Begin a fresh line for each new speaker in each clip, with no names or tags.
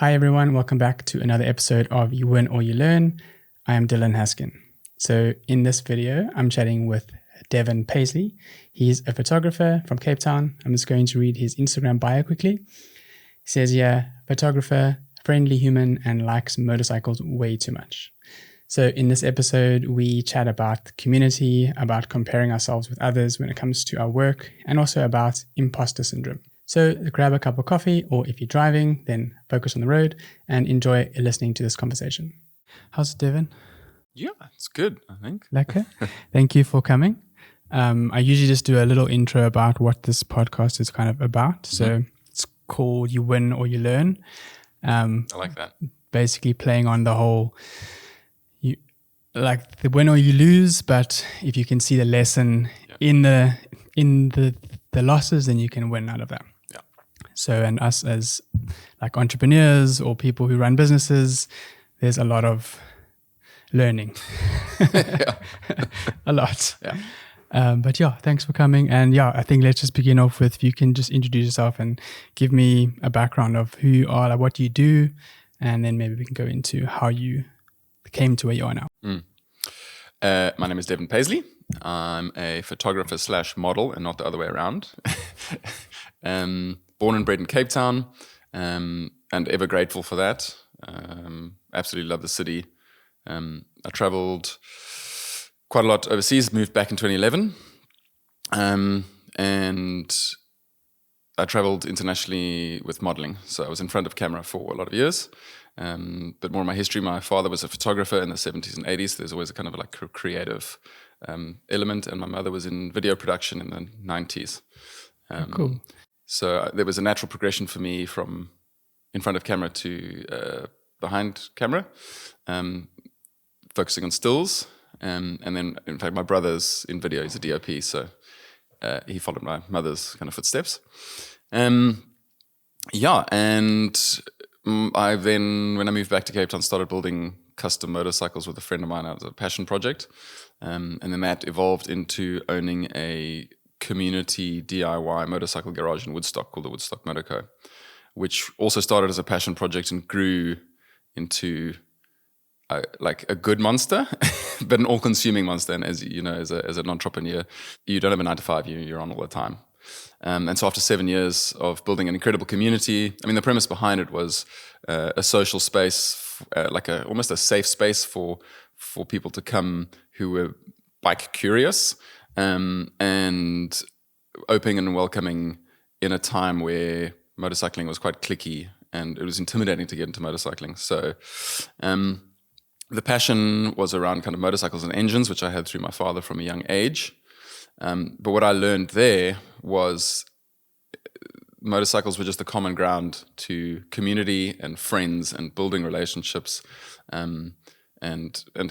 Hi everyone, welcome back to another episode of You Win or You Learn. I am Dylan Haskin. So in this video, I'm chatting with Devin Paisley. He's a photographer from Cape Town. I'm just going to read his Instagram bio quickly. He says, photographer, friendly human, and likes motorcycles way too much. So in this episode, we chat about community, about comparing ourselves with others when it comes to our work, and also about imposter syndrome. So grab a cup of coffee, or if you're driving, then focus on the road and enjoy listening to this conversation. How's it, Devin?
Yeah, it's good, I think.
Lekker. Thank you for coming. I usually just do a little intro about what this podcast is kind of about. So it's called You Win or You Learn.
I like that.
Basically playing on the whole, like the win or you lose, but if you can see the lesson in the losses, then you can win out of that.
Yeah.
So, and us as like entrepreneurs or people who run businesses, there's a lot of learning. A lot.
Yeah.
But thanks for coming. And I think let's just begin off with, if you can just introduce yourself and give me a background of who you are, like what you do, and then maybe we can go into how you came to where you are now.
My name is Devin Paisley. I'm a photographer / model and not the other way around. Born and bred in Cape Town, and ever grateful for that. Absolutely love the city. I traveled quite a lot overseas, moved back in 2011. And I traveled internationally with modeling. So I was in front of camera for a lot of years. But more of my history, my father was a photographer in the 70s and 80s. There's always a kind of like creative element. And my mother was in video production in the 90s.
Cool.
So there was a natural progression for me from in front of camera to behind camera, focusing on stills. And then, in fact, my brother's in video. He's a DOP, so he followed my mother's kind of footsteps. And I then, when I moved back to Cape Town, started building custom motorcycles with a friend of mine as a passion project. And then that evolved into owning a community DIY motorcycle garage in Woodstock called the Woodstock Moto Co, which also started as a passion project and grew into like a good monster, but an all-consuming monster. And as you know, as an entrepreneur, you don't have a 9 to 5, you're on all the time. And so after 7 years of building an incredible community, I mean, the premise behind it was a social space, almost a safe space for people to come who were bike curious, and opening and welcoming in a time where motorcycling was quite cliquey and it was intimidating to get into motorcycling. So the passion was around kind of motorcycles and engines, which I had through my father from a young age. But what I learned there was motorcycles were just the common ground to community and friends and building relationships, and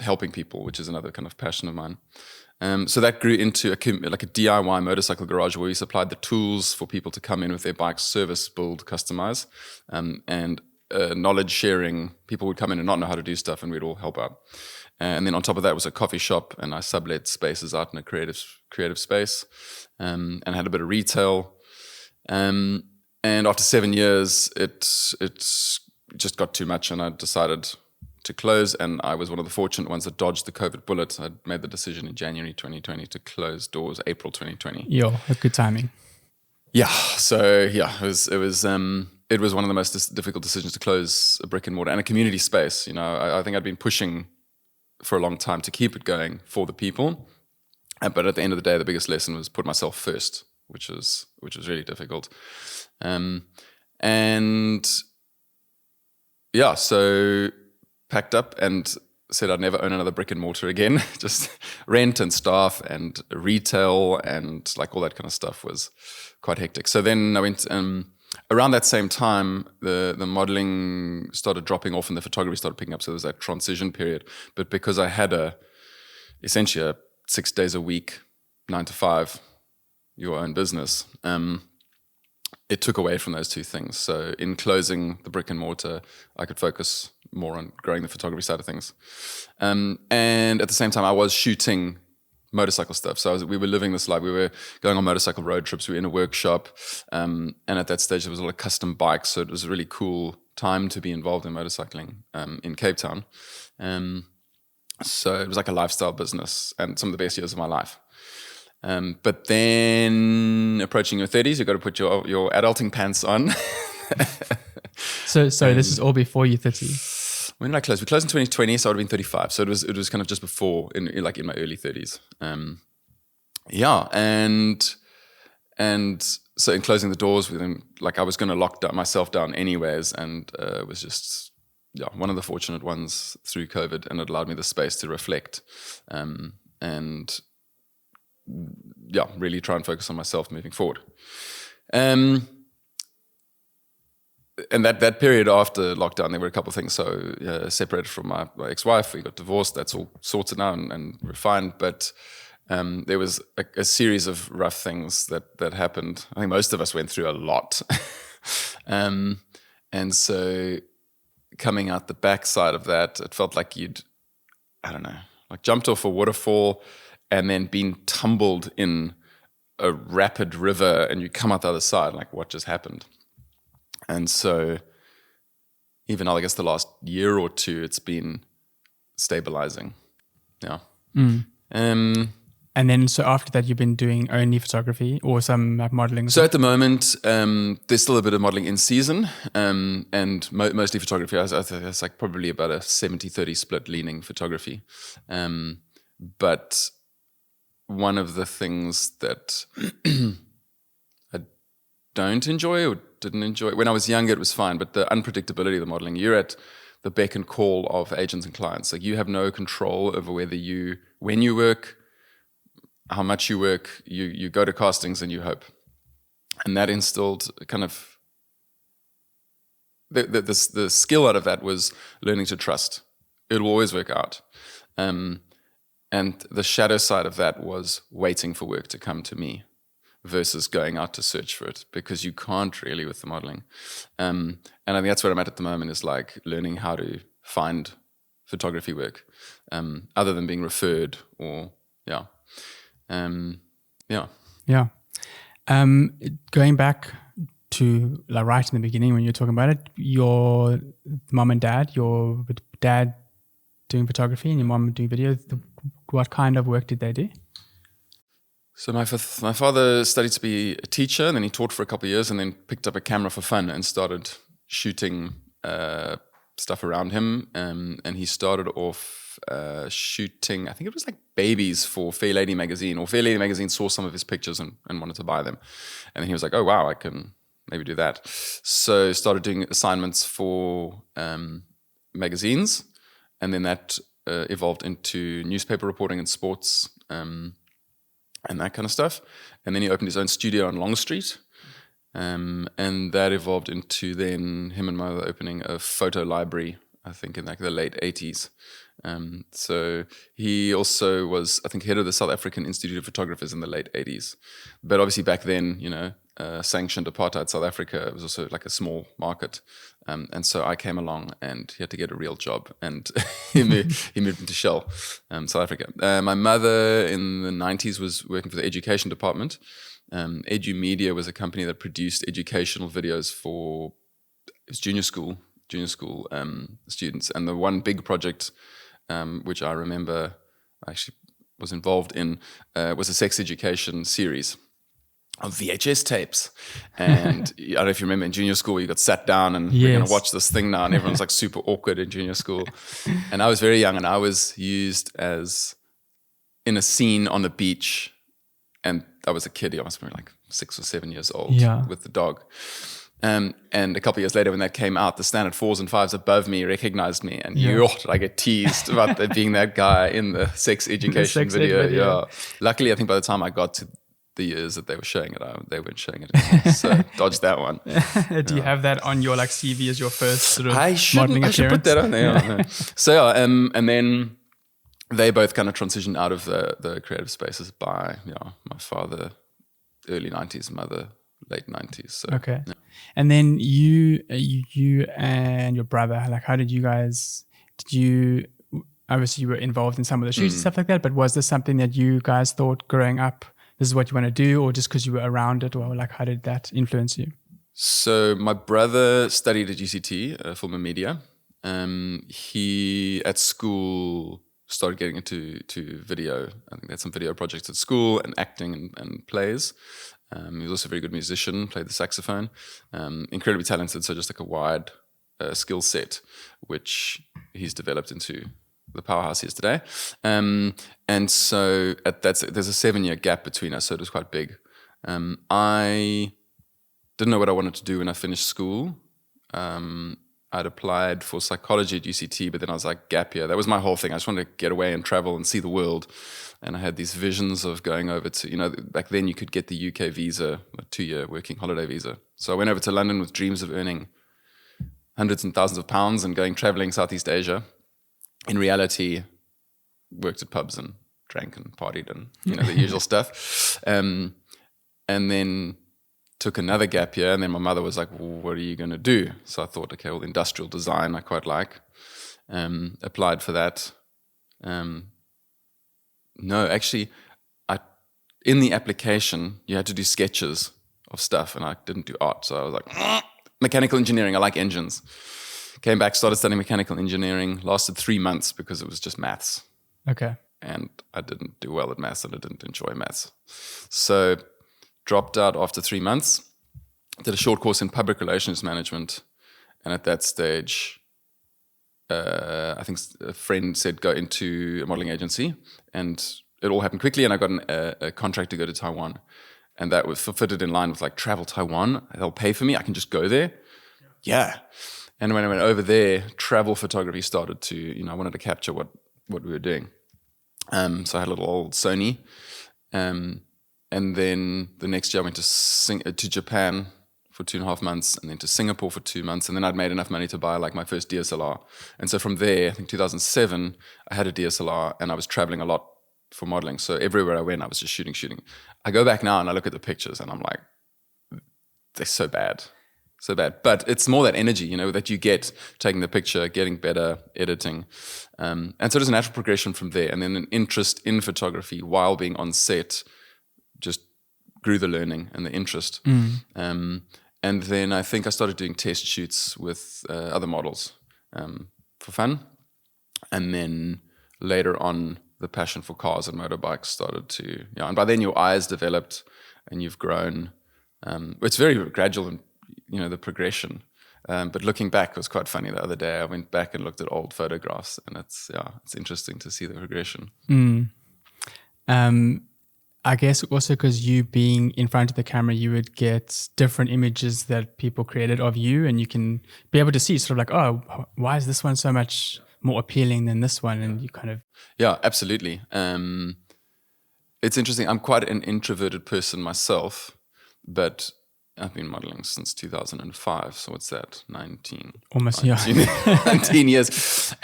helping people, which is another kind of passion of mine. So that grew into a DIY motorcycle garage where we supplied the tools for people to come in with their bikes, service, build, customize, and knowledge sharing. People would come in and not know how to do stuff, and we'd all help out. And then on top of that was a coffee shop, and I sublet spaces out in a creative space, and had a bit of retail. And after 7 years, it just got too much, and I decided to close. And I was one of the fortunate ones that dodged the COVID bullet. I made the decision in January 2020 to close doors April 2020.
A good timing.
Yeah. So it was one of the most difficult decisions to close a brick and mortar and a community space. You know, I think I'd been pushing for a long time to keep it going for the people. But at the end of the day, the biggest lesson was put myself first, which was really difficult. So packed up and said I'd never own another brick and mortar again. Just rent and staff and retail and like all that kind of stuff was quite hectic. So then I went, around that same time, the modeling started dropping off and the photography started picking up. So there was that transition period. But because I had essentially a 6 days a week, 9 to 5, your own business, it took away from those two things. So in closing the brick and mortar, I could focus more on growing the photography side of things. And at the same time, I was shooting motorcycle stuff. So we were living this life. We were going on motorcycle road trips. We were in a workshop. And at that stage, there was a lot of custom bikes. So it was really cool time to be involved in motorcycling in Cape Town. So it was like a lifestyle business and some of the best years of my life. But then approaching your 30s, you've got to put your adulting pants on.
So this is all before you're 30?
When did I close? We closed in 2020, so I would have been 35. So it was kind of just before, in my early 30s. And so in closing the doors, I was going to lock myself down anyways, and it was just one of the fortunate ones through COVID, and it allowed me the space to reflect, and really try and focus on myself moving forward. And that period after lockdown, there were a couple of things. So separated from my ex-wife, we got divorced. That's all sorted now and refined. But there was a series of rough things that happened. I think most of us went through a lot. And so coming out the backside of that, it felt like you'd, jumped off a waterfall and then been tumbled in a rapid river, and you come out the other side, like, what just happened? And so even, I guess, the last year or two, it's been stabilizing. Yeah.
And then, so after that, you've been doing only photography or some modeling?
So at the moment, there's still a bit of modeling in season, and mostly photography. It's like probably about a 70-30 split leaning photography. But one of the things that I don't enjoy or didn't enjoy, when I was younger, it was fine, but the unpredictability of the modeling, you're at the beck and call of agents and clients. Like, you have no control over when you work, how much you work. You go to castings and you hope. And that instilled kind of the skill out of that was learning to trust. It will always work out. And the shadow side of that was waiting for work to come to me versus going out to search for it, because you can't really with the modeling. And I think that's where I'm at the moment, is like learning how to find photography work, other than being referred or,
going back to right in the beginning when you were talking about it, your mom and dad, your dad doing photography and your mom doing video, what kind of work did they do?
So my father studied to be a teacher, and then he taught for a couple of years, and then picked up a camera for fun and started shooting stuff around him. And he started off shooting, I think it was like babies for Fair Lady magazine, or Fair Lady magazine saw some of his pictures and wanted to buy them. And then he was like, oh wow, I can maybe do that. So started doing assignments for magazines, and then that evolved into newspaper reporting and sports, and that kind of stuff. And then he opened his own studio on Long Street. And that evolved into then him and my mother opening a photo library, I think in like the late 80s. So he also was, I think, head of the South African Institute of Photographers in the late 80s. But obviously back then, sanctioned apartheid South Africa was also like a small market. And so I came along, and he had to get a real job, and he moved into Shell, South Africa. My mother in the 90s was working for the education department. Edu Media was a company that produced educational videos for junior school students. And the one big project, which I remember I actually was involved in, was a sex education series of VHS tapes. And I don't know if you remember in junior school, you got sat down and we're going to watch this thing now, and everyone's like super awkward in junior school. And I was very young, and I was used as in a scene on the beach, and I was a kid. I must have been like 6 or 7 years old with the dog. And a couple of years later, when that came out, the standard 4s and 5s above me recognized me, and I get teased about being that guy in the sex education video. Yeah. Luckily, I think by the time I got to the years that they were showing it, they weren't showing it anymore, so dodged that one.
Do you have that on your like CV as your first sort of modeling appearance?
I should put that on there. No. So and then they both kind of transitioned out of the creative spaces by my father early 90s, mother late 90s. So,
okay. Yeah. And then you and your brother, like, how did you guys? Obviously you were involved in some of the shoots and stuff like that, but was this something that you guys thought growing up, this is what you want to do, or just because you were around it, or like how did that influence you?
So my brother studied at UCT, film and media. He at school started getting into video. I think they had some video projects at school and acting and plays. He was also a very good musician, played the saxophone. Incredibly talented, so just like a wide skill set, which he's developed into the powerhouse he is today. And so there's a 7-year gap between us, so it was quite big. I didn't know what I wanted to do when I finished school. I'd applied for psychology at UCT, but then I was like, gap year. That was my whole thing. I just wanted to get away and travel and see the world. And I had these visions of going over to, back then you could get the UK visa, a 2-year working holiday visa. So I went over to London with dreams of earning hundreds and thousands of pounds and going traveling Southeast Asia. In reality, worked at pubs and drank and partied and, the usual stuff. And then took another gap year, and then my mother was like, well, what are you going to do? So I thought, okay, well, industrial design I quite like. Applied for that. No, actually, in the application, you had to do sketches of stuff, and I didn't do art. So I was like, mechanical engineering, I like engines. Came back, started studying mechanical engineering, lasted 3 months because it was just maths.
Okay.
And I didn't do well at maths, and I didn't enjoy maths. So dropped out after 3 months, did a short course in public relations management. And at that stage, I think a friend said, go into a modeling agency. And it all happened quickly. And I got a contract to go to Taiwan. And that was fitted in line with like, travel Taiwan. They'll pay for me. I can just go there. Yeah. And when I went over there, travel photography started to, I wanted to capture what we were doing. So I had a little old Sony. And then the next year I went to Japan for 2.5 months, and then to Singapore for 2 months. And then I'd made enough money to buy like my first DSLR. And so from there, I think 2007, I had a DSLR and I was traveling a lot for modeling. So everywhere I went, I was just shooting. I go back now and I look at the pictures and I'm like, they're so bad. So bad. But it's more that energy, that you get taking the picture, getting better, editing. And so there's a natural progression from there. And then an interest in photography while being on set just grew the learning and the interest. And then I think I started doing test shoots with other models for fun. And then later on, the passion for cars and motorbikes started to, and by then your eyes developed and you've grown. It's very gradual, and the progression. But looking back, it was quite funny. The other day, I went back and looked at old photographs, and it's interesting to see the progression.
I guess also because you being in front of the camera, you would get different images that people created of you, and you can be able to see sort of like, oh, why is this one so much more appealing than this one? And you kind of...
Yeah, absolutely. It's interesting. I'm quite an introverted person myself, but I've been modeling since 2005. So what's that? 19 years.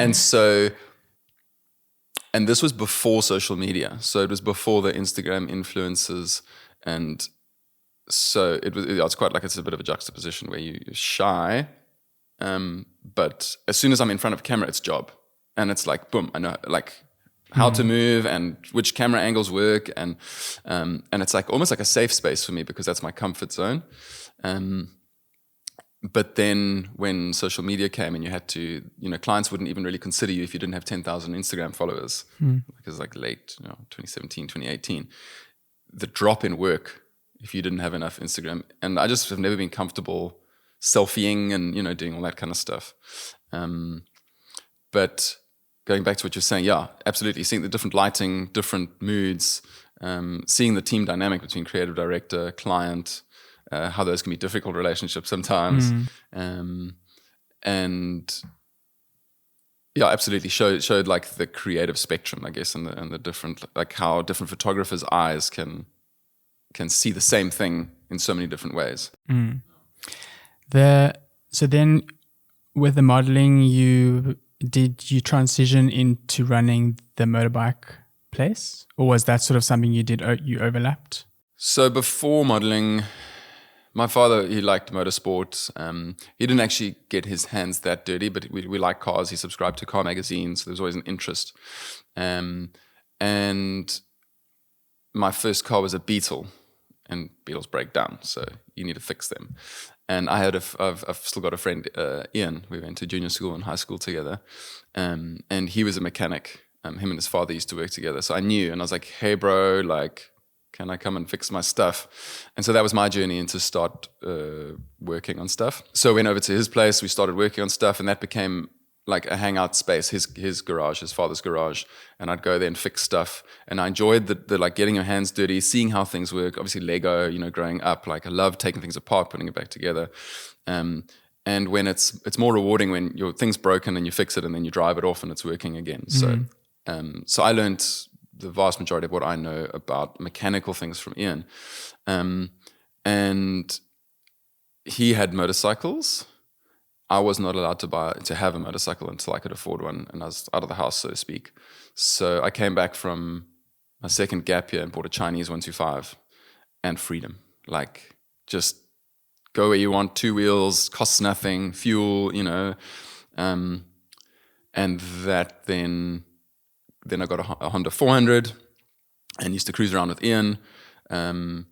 And this was before social media. So it was before the Instagram influencers. And so it's quite like it's a bit of a juxtaposition where you're shy. But as soon as I'm in front of a camera, it's job. And it's like, boom, I know like how to move and which camera angles work. And it's like almost like a safe space for me because that's my comfort zone. But then when social media came and you had to, clients wouldn't even really consider you if you didn't have 10,000 Instagram followers. Because like late, 2017, 2018, the drop in work if you didn't have enough Instagram. And I just have never been comfortable selfieing and, doing all that kind of stuff. But going back to what you're saying, yeah, absolutely. Seeing the different lighting, different moods, seeing the team dynamic between creative director, client, how those can be difficult relationships sometimes. And yeah, absolutely showed like the creative spectrum, I guess, and the different, like how different photographers' eyes can see the same thing in so many different ways.
So then with the modeling, did you transition into running the motorbike place, or was that sort of something you overlapped?
So before modeling, my father, he liked motorsport. He didn't actually get his hands that dirty, but we like cars. He subscribed to car magazines. So there was always an interest. And my first car was a Beetle, and Beetles break down, so you need to fix them. And I've still got a friend, Ian. We went to junior school and high school together, and he was a mechanic. Him and his father used to work together, so I knew. And I was like, "Hey, bro, like, can I come and fix my stuff?" And so that was my journey into start working on stuff. So I went over to his place. We started working on stuff, and that became like a hangout space. His garage, his father's garage, and I'd go there and fix stuff. And I enjoyed the like getting your hands dirty, seeing how things work. Obviously, Lego. Growing up, like I loved taking things apart, putting it back together. And when it's more rewarding when your thing's broken and you fix it and then you drive it off and it's working again. So I learned the vast majority of what I know about mechanical things from Ian. And he had motorcycles. I was not allowed to have a motorcycle until I could afford one, and I was out of the house, so to speak. So I came back from my second gap year and bought a Chinese 125 and freedom. Like, just go where you want, 2 wheels, costs nothing, fuel, and that then I got a Honda 400 and used to cruise around with Ian. And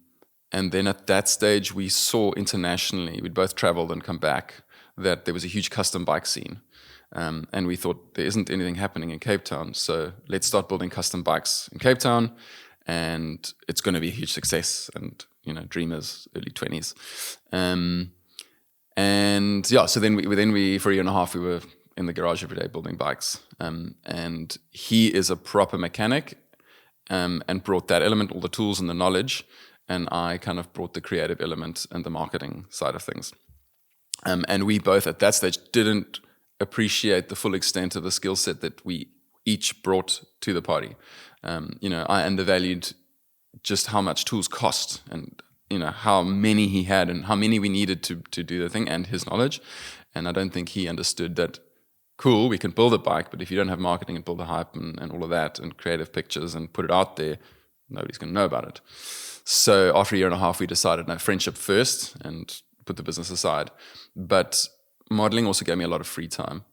then at that stage, we saw internationally, we'd both traveled and come back, that there was a huge custom bike scene. And we thought there isn't anything happening in Cape Town, so let's start building custom bikes in Cape Town, and it's going to be a huge success. And dreamers, early 20s. And yeah, so then we for a year and a half we were in the garage every day building bikes. And he is a proper mechanic, and brought that element, all the tools and the knowledge, and I kind of brought the creative element and the marketing side of things. And we both at that stage didn't appreciate the full extent of the skill set that we each brought to the party. I undervalued just how much tools cost, and how many he had and how many we needed to do the thing, and his knowledge. And I don't think he understood that, cool, we can build a bike, but if you don't have marketing and build a hype and all of that and creative pictures and put it out there, nobody's going to know about it. So after a year and a half, we decided, no, friendship first and put the business aside. But modeling also gave me a lot of free time,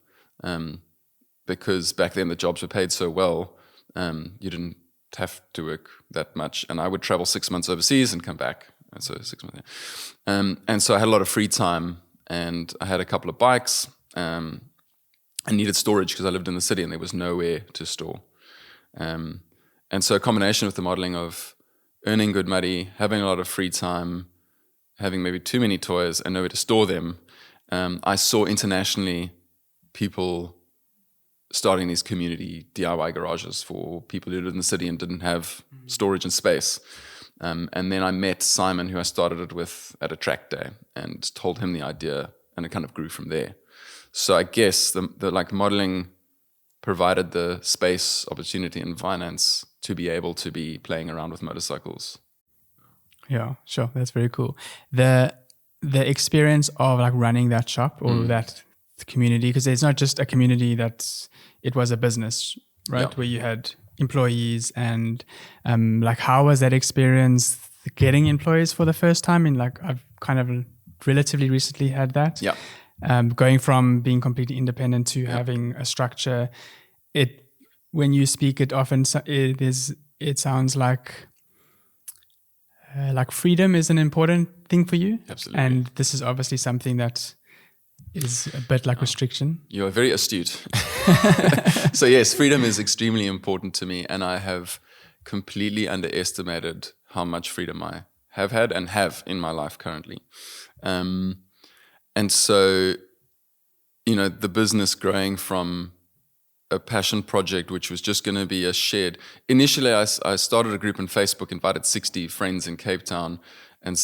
because back then the jobs were paid so well, you didn't have to work that much. And I would travel 6 months overseas and come back. And so 6 months. And so I had a lot of free time, and I had a couple of bikes. I needed storage because I lived in the city and there was nowhere to store. And so a combination with the modeling of earning good money, having a lot of free time, having maybe too many toys and nowhere to store them, I saw internationally people starting these community DIY garages for people who lived in the city and didn't have storage and space. And then I met Simon, who I started it with at a track day, and told him the idea, and it kind of grew from there. So I guess the like modeling provided the space, opportunity, and finance to be able to be playing around with motorcycles.
Yeah, sure. That's very cool. The experience of like running that shop or that community, because it's not just a community, it was a business, right? Yeah. Where you had employees, and like, how was that experience getting employees for the first time? And like, I've kind of relatively recently had that.
Yeah.
Going from being completely independent to having a structure. When you speak, it often it sounds like freedom is an important thing for you.
Absolutely.
And this is obviously something that is a bit like restriction.
You're very astute. So yes, freedom is extremely important to me, and I have completely underestimated how much freedom I have had and have in my life currently. And so, the business growing from a passion project, which was just going to be a shared. Initially, I started a group on Facebook, invited 60 friends in Cape Town, and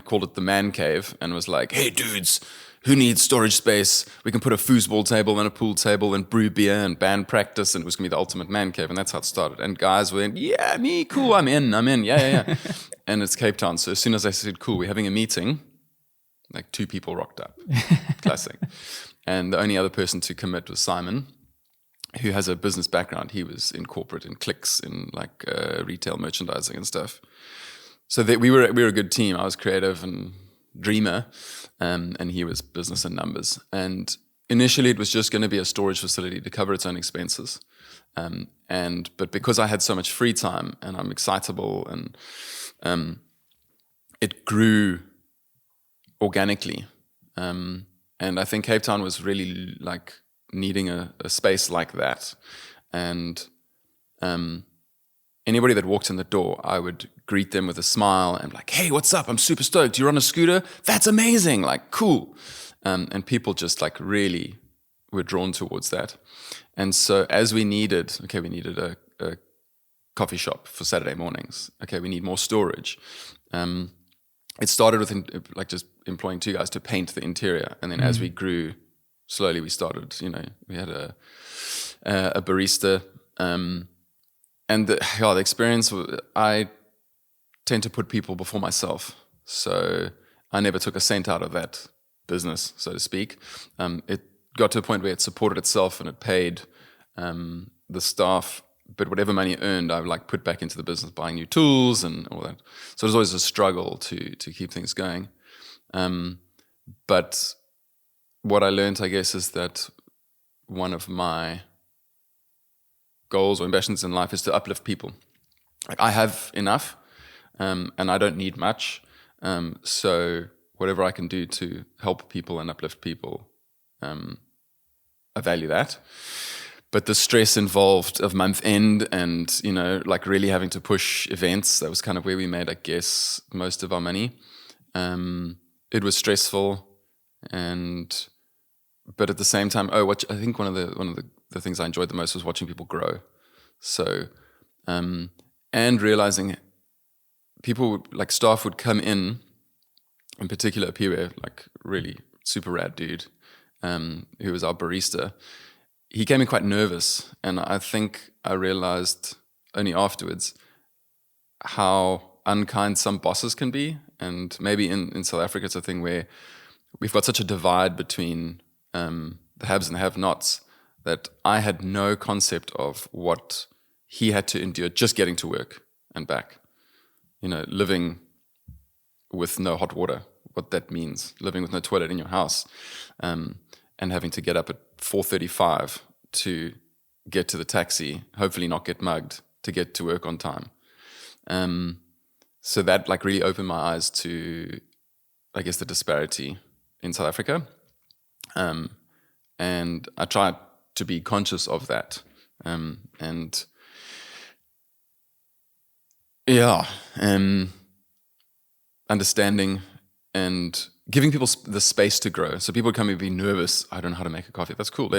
called it the Man Cave, and was like, "Hey dudes, who needs storage space? We can put a foosball table and a pool table and brew beer and band practice," and it was going to be the ultimate man cave, and that's how it started. And guys went, "Yeah, me, cool, I'm in, yeah." And it's Cape Town, so as soon as I said, "Cool, we're having a meeting," like 2 people rocked up. Classic. And the only other person to commit was Simon, who has a business background. He was in corporate, in Clicks, in like retail merchandising and stuff. So we were a good team. I was creative and dreamer, and he was business and numbers. And initially, it was just going to be a storage facility to cover its own expenses. But because I had so much free time and I'm excitable, and it grew organically. And I think Cape Town was really like needing a space like that. And anybody that walked in the door, I would greet them with a smile and like, hey, what's up? I'm super stoked. You're on a scooter? That's amazing. Like, cool. And people just like really were drawn towards that. And so as we needed a coffee shop for Saturday mornings. Okay, we need more storage. It started with like just employing 2 guys to paint the interior. And then as we grew, slowly we started, we had a barista. And the experience, I tend to put people before myself. So I never took a cent out of that business, so to speak. It got to a point where it supported itself and it paid the staff, but whatever money earned, I like put back into the business, buying new tools and all that. So it was always a struggle to keep things going. But what I learned, I guess, is that one of my goals or ambitions in life is to uplift people. Like I have enough, and I don't need much. So whatever I can do to help people and uplift people, I value that. But the stress involved of month end and, like really having to push events, that was kind of where we made, I guess, most of our money. It was stressful, but at the same time, I think one of the things I enjoyed the most was watching people grow. So, and realizing people, like staff would come in particular, Piwe, like really super rad dude, who was our barista. He came in quite nervous, and I think I realized only afterwards how unkind some bosses can be. And maybe in South Africa, it's a thing where we've got such a divide between the haves and the have-nots that I had no concept of what he had to endure just getting to work and back. Living with no hot water, what that means, living with no toilet in your house, and having to get up at 4:35 to get to the taxi, hopefully not get mugged, to get to work on time. So that like really opened my eyes to, I guess, the disparity in South Africa. And I tried to be conscious of that. Understanding and giving people the space to grow. So people come and be nervous. I don't know how to make a coffee. That's cool.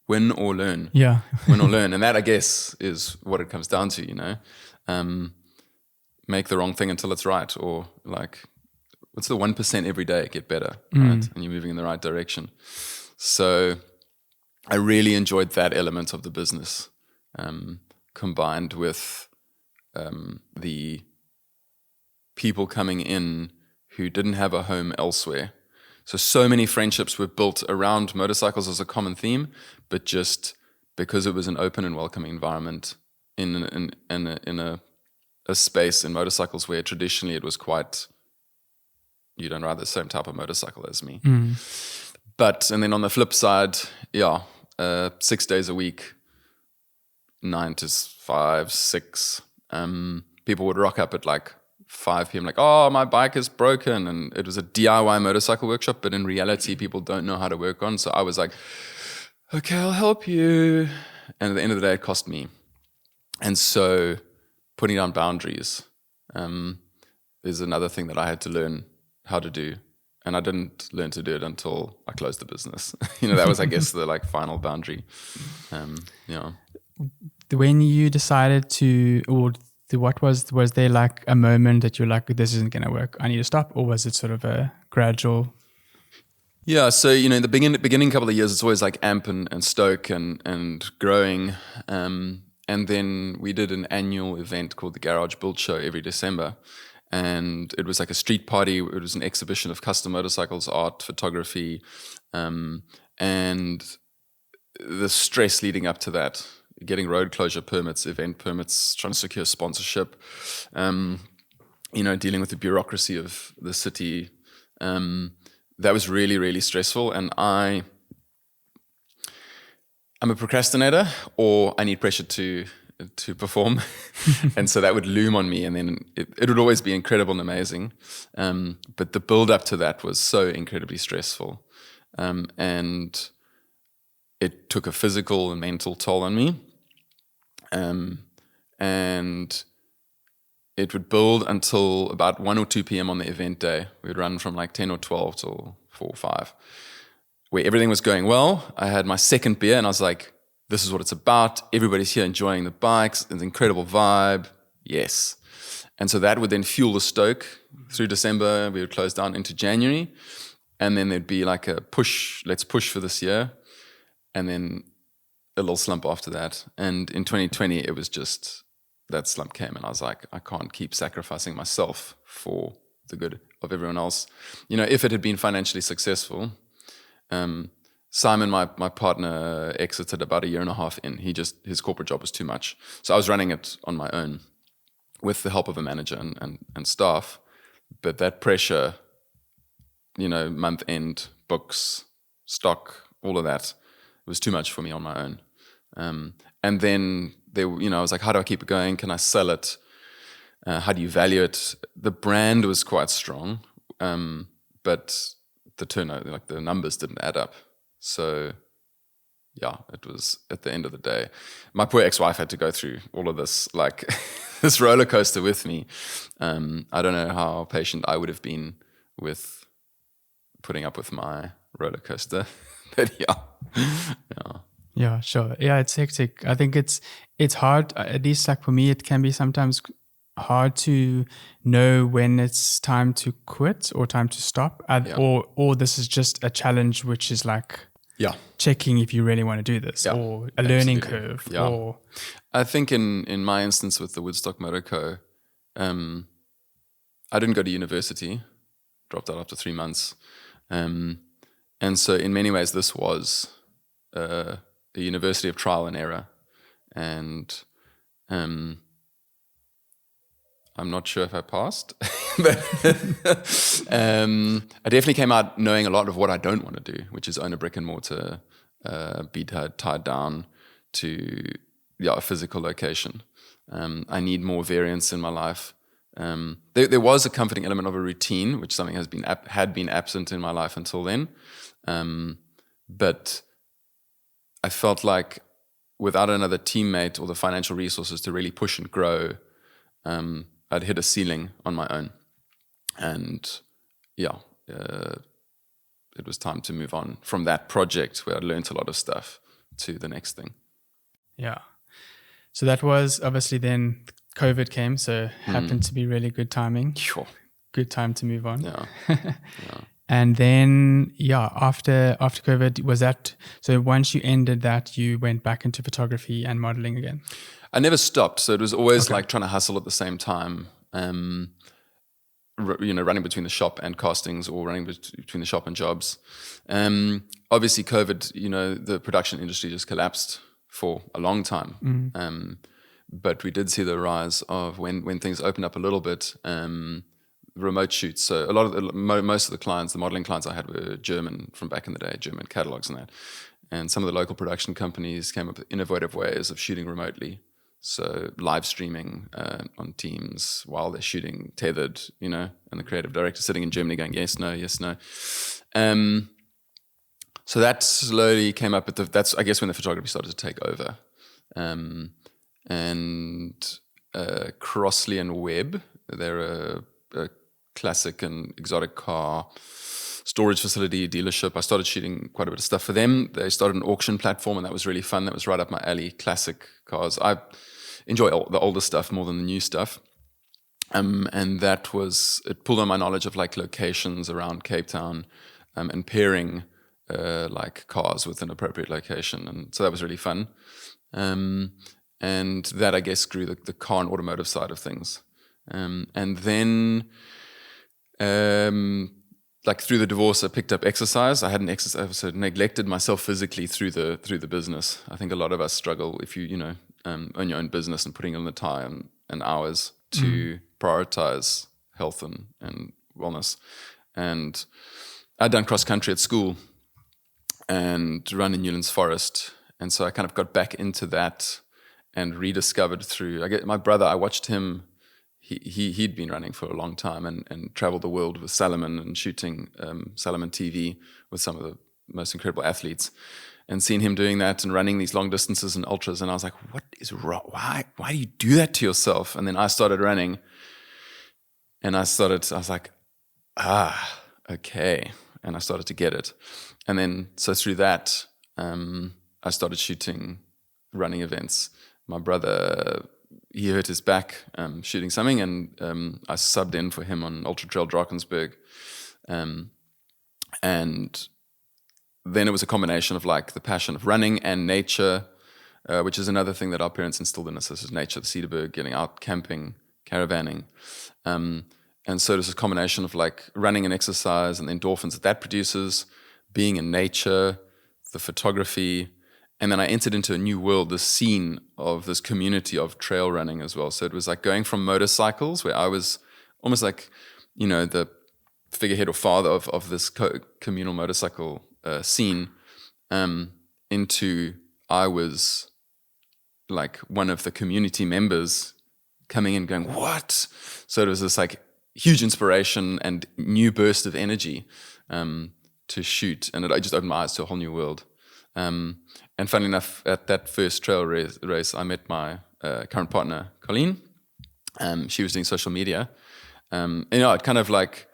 Win or learn.
Yeah.
Win or learn. And that, I guess, is what it comes down to, make the wrong thing until it's right. Or like, what's the 1% every day? Get better, right? And you're moving in the right direction. So I really enjoyed that element of the business, combined with the people coming in who didn't have a home elsewhere. So many friendships were built around motorcycles as a common theme, but just because it was an open and welcoming environment in a space in motorcycles where traditionally it was quite, you don't ride the same type of motorcycle as me. And then on the flip side, 6 days a week, 9 to 5, 6, people would rock up at like 5 p.m. like, oh, my bike is broken. And it was a DIY motorcycle workshop, but in reality, people don't know how to work on. So I was like, okay, I'll help you. And at the end of the day, it cost me. And so putting down boundaries is another thing that I had to learn how to do. And I didn't learn to do it until I closed the business. That was, I guess, the like final boundary.
When you decided to, or what was there like a moment that you're like, this isn't going to work, I need to stop? Or was it sort of a gradual?
Yeah, so, in the beginning couple of years, it's always like amp and stoke and growing. And then we did an annual event called the Garage Build Show every December. And it was like a street party. It was an exhibition of custom motorcycles, art, photography, and the stress leading up to that, getting road closure permits, event permits, trying to secure sponsorship, dealing with the bureaucracy of the city. That was really, really stressful. And I'm a procrastinator, or I need pressure to to perform. And so that would loom on me, and then it would always be incredible and amazing. But the build up to that was so incredibly stressful. And it took a physical and mental toll on me. And it would build until about 1 or 2 p.m. on the event day. We would run from like 10 or 12 till 4 or 5, where everything was going well. I had my second beer and I was like, this is what it's about. Everybody's here enjoying the bikes. It's an incredible vibe. Yes. And so that would then fuel the stoke through December. We would close down into January. And then there'd be like a push, let's push for this year. And then a little slump after that. And in 2020, it was just, that slump came and I was like, I can't keep sacrificing myself for the good of everyone else. You know, if it had been financially successful, Simon, my partner, exited about 1.5 years in. His corporate job was too much. So I was running it on my own with the help of a manager and staff. But that pressure, you know, month end, books, stock, all of that, was too much for me on my own. And then I was like, how do I keep it going? Can I sell it? How do you value it? The brand was quite strong, but the turnover, like the numbers didn't add up. So yeah, it was at the end of the day. My poor ex-wife had to go through all of this, like this roller coaster with me. I don't know how patient I would have been with putting up with my roller coaster, but yeah.
Yeah, sure. Yeah, it's hectic. I think it's hard. At least like for me, it can be sometimes hard to know when it's time to quit or time to stop, or this is just a challenge, which is like checking if you really want to do this, or a learning curve.
Yeah.
Or
I think in my instance with the Woodstock Moto Co, I didn't go to university, dropped out after 3 months, and so in many ways this was a university of trial and error, and I'm not sure if I passed, but I definitely came out knowing a lot of what I don't want to do, which is own a brick and mortar, be tied down to a physical location. I need more variance in my life. There was a comforting element of a routine, which something had been absent in my life until then, but I felt like without another teammate or the financial resources to really push and grow, I'd hit a ceiling on my own. And it was time to move on from that project where I learned a lot of stuff to the next thing.
Yeah. So that was obviously then COVID came, so happened to be really good timing.
Sure.
Good time to move on.
Yeah.
And then, after COVID, was that, so once you ended that, you went back into photography and modeling again?
I never stopped. So it was always like trying to hustle at the same time, running between the shop and castings or running between the shop and jobs. Obviously COVID, the production industry just collapsed for a long time. But we did see the rise of when things opened up a little bit, remote shoots. So a lot of most of the clients, the modeling clients I had were German from back in the day, German catalogs and that. And some of the local production companies came up with innovative ways of shooting remotely. So live streaming on Teams while they're shooting tethered, and the creative director sitting in Germany going, yes, no, yes, no. So that slowly came up, but that's, I guess, when the photography started to take over. And Crossley and Webb, they're a classic and exotic car storage facility dealership. I started shooting quite a bit of stuff for them. They started an auction platform, and that was really fun. That was right up my alley, classic cars. I enjoy the older stuff more than the new stuff. And it pulled on my knowledge of like locations around Cape Town, and pairing like cars with an appropriate location. And so that was really fun. And that, I guess, grew the car and automotive side of things. And then, like through the divorce, I picked up exercise. I hadn't exercised, so neglected myself physically through the business. I think a lot of us struggle if you own your own business and putting in the time and hours to prioritize health and wellness. And I'd done cross country at school and run in Newlands Forest, and so I kind of got back into that. and rediscovered through, my brother, I watched him, he'd been running for a long time and traveled the world with Salomon and shooting Salomon TV with some of the most incredible athletes, and seeing him doing that and running these long distances and ultras. And I was like, what is wrong? Why do you do that to yourself? And then I started running, and I was like, okay. And I started to get it. And then, so through that, I started shooting running events. My brother, he hurt his back shooting something, and I subbed in for him on Ultra Trail Drakensberg. And then it was a combination of like the passion of running and nature, which is another thing that our parents instilled in us. This is nature, the Cedarburg, getting out, camping, caravanning. And so there's a combination of like running and exercise and the endorphins that produces, being in nature, the photography. And then I entered into a new world, this scene of this community of trail running as well. So it was like going from motorcycles, where I was almost like, the figurehead or father of this communal motorcycle scene, into I was like one of the community members coming in going, what? So it was this like huge inspiration and new burst of energy to shoot. And it just opened my eyes to a whole new world. And funny enough, at that first trail race, I met my current partner, Colleen. She was doing social media. It kind of like,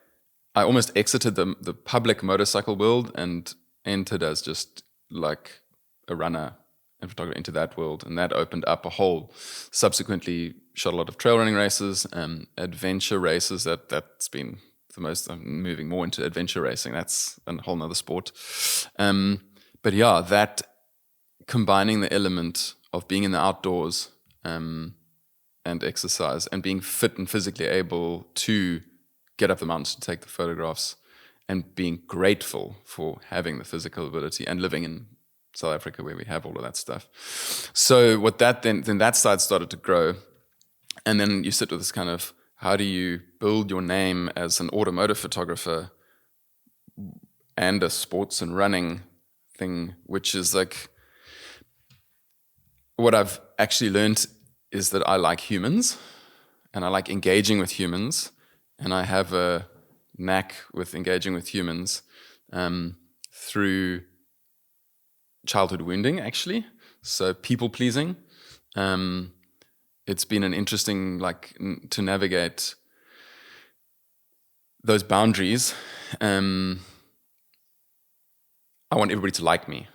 I almost exited the public motorcycle world and entered as just like a runner and photographer into that world. And that opened up a whole, subsequently shot a lot of trail running races, adventure races. That's been the most, I'm moving more into adventure racing. That's a whole nother sport. But yeah, that combining the element of being in the outdoors and exercise and being fit and physically able to get up the mountains to take the photographs, and being grateful for having the physical ability and living in South Africa where we have all of that stuff. So what that then that side started to grow. And then you sit with this kind of, how do you build your name as an automotive photographer and a sports and running thing, which is like, what I've actually learned is that I like humans and I like engaging with humans, and I have a knack with engaging with humans through childhood wounding, actually. So people pleasing. It's been an interesting, to navigate those boundaries. I want everybody to like me.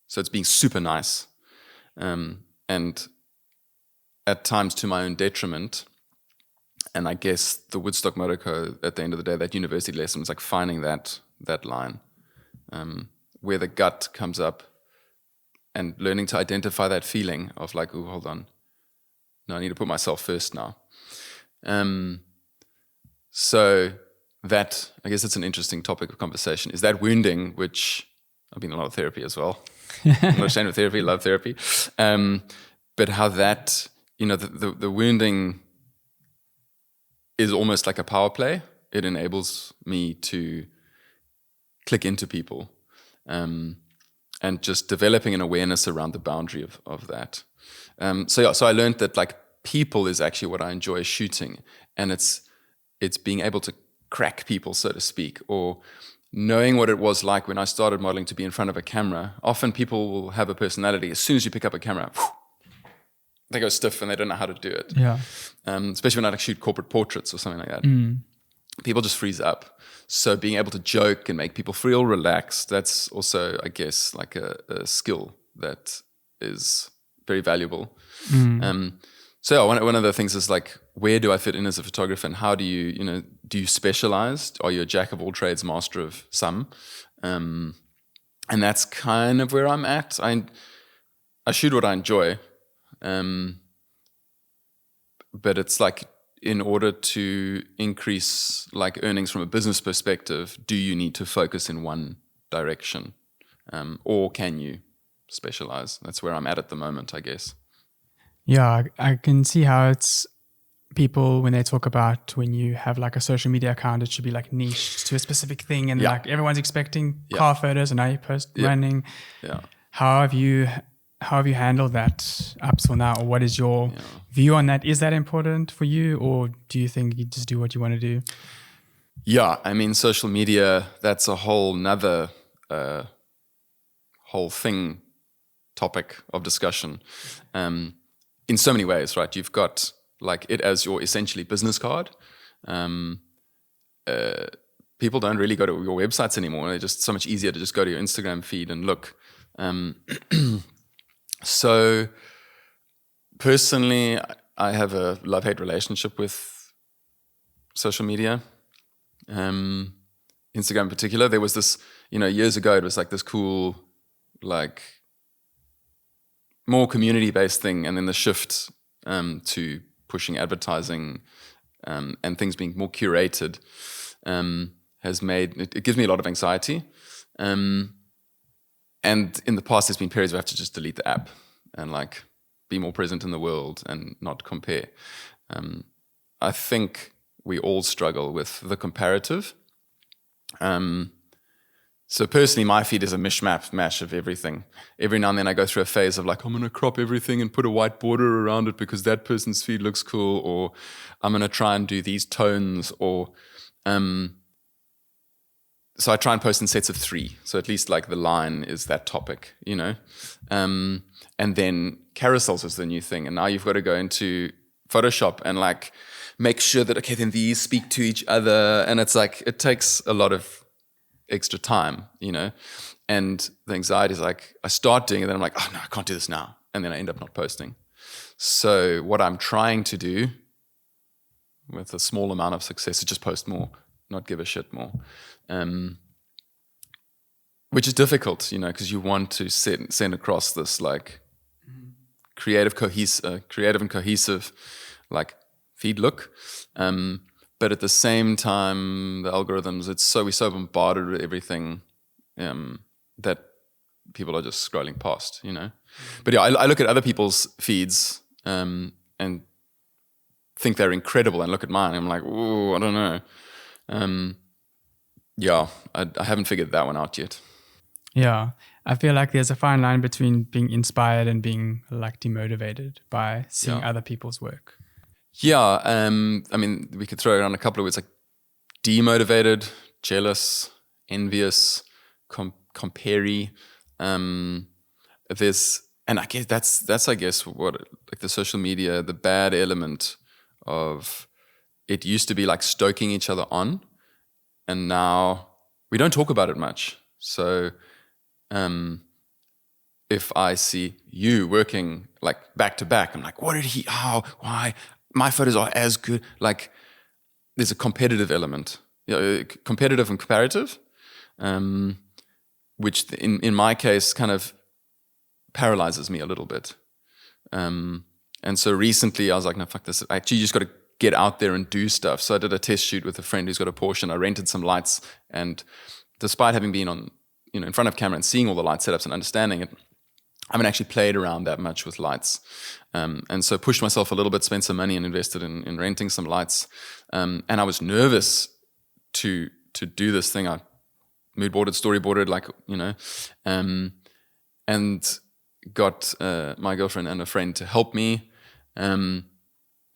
So it's being super nice. And at times to my own detriment. And I guess the Woodstock Moto Co, at the end of the day, that university lesson was like finding that line, where the gut comes up and learning to identify that feeling of like, oh, hold on. No, I need to put myself first now. So that, I guess it's an interesting topic of conversation, is that wounding, which I've been in a lot of therapy as well. I'm not ashamed of therapy, love therapy. But how that, the wounding is almost like a power play. It enables me to click into people, and just developing an awareness around the boundary of that. So I learned that like people is actually what I enjoy shooting, and it's being able to crack people, so to speak, or knowing what it was like when I started modeling to be in front of a camera. Often people will have a personality. As soon as you pick up a camera, they go stiff and they don't know how to do it.
Yeah.
Especially when I shoot corporate portraits or something like that. People just freeze up. So being able to joke and make people feel relaxed, that's also, I guess, like a skill that is very valuable. So one of the things is like, where do I fit in as a photographer, and how do you, do you specialize? Are you a jack of all trades, master of some? And that's kind of where I'm at. I shoot what I enjoy. But it's like, in order to increase like earnings from a business perspective, do you need to focus in one direction? Or can you specialize? That's where I'm at the moment, I guess.
Yeah, I can see how it's people, when they talk about when you have like a social media account, it should be like niched to a specific thing, and like everyone's expecting car photos, and now you post running.
Yeah.
How have you how have you handled that up till now? Or what is your view on that? Is that important for you, or do you think you just do what you want to do?
Yeah, I mean, social media, that's a whole nother whole thing, topic of discussion in so many ways, right? You've got like it as your essentially business card. People don't really go to your websites anymore. They're just so much easier to just go to your Instagram feed and look. So personally, I have a love-hate relationship with social media. Instagram in particular. There was this, years ago, it was like this cool, like more community-based thing, and then the shift to pushing advertising and things being more curated has made it gives me a lot of anxiety. And in the past, there's been periods where I have to just delete the app and like be more present in the world and not compare. I think we all struggle with the comparative. So personally, my feed is a mash of everything. Every now and then I go through a phase of like, I'm going to crop everything and put a white border around it because that person's feed looks cool, or I'm going to try and do these tones, or so I try and post in sets of 3. So at least like the line is that topic, and then carousels is the new thing. And now you've got to go into Photoshop and like make sure that, okay, then these speak to each other. And it's like, it takes a lot of extra time, and the anxiety is like, I start doing it, and then I'm like, oh no, I can't do this now. And then I end up not posting. So what I'm trying to do with a small amount of success is just post more, not give a shit more. Which is difficult, because you want to send across this like creative and cohesive like feed look. But at the same time, the algorithms, we're so bombarded with everything that people are just scrolling past, But yeah, I look at other people's feeds and think they're incredible, and look at mine, and I'm like, ooh, I don't know. Yeah, I haven't figured that one out yet.
Yeah, I feel like there's a fine line between being inspired and being like demotivated by seeing other people's work.
Yeah, I mean, we could throw around a couple of words like demotivated, jealous, envious, compare-y. There's, and I guess that's I guess what like the social media, the bad element of it used to be like stoking each other on, and now we don't talk about it much. So if I see you working like back to back, I'm like, what did he? How? Why? My photos are as good. Like, there's a competitive element, competitive and comparative, which in my case kind of paralyzes me a little bit. And so recently I was like, no, fuck this. I actually just got to get out there and do stuff. So I did a test shoot with a friend who's got a Porsche, and I rented some lights. And despite having been on, in front of camera and seeing all the light setups and understanding it, I haven't actually played around that much with lights. And so pushed myself a little bit, spent some money and invested in renting some lights. And I was nervous to do this thing. I mood boarded, storyboarded, and got my girlfriend and a friend to help me. And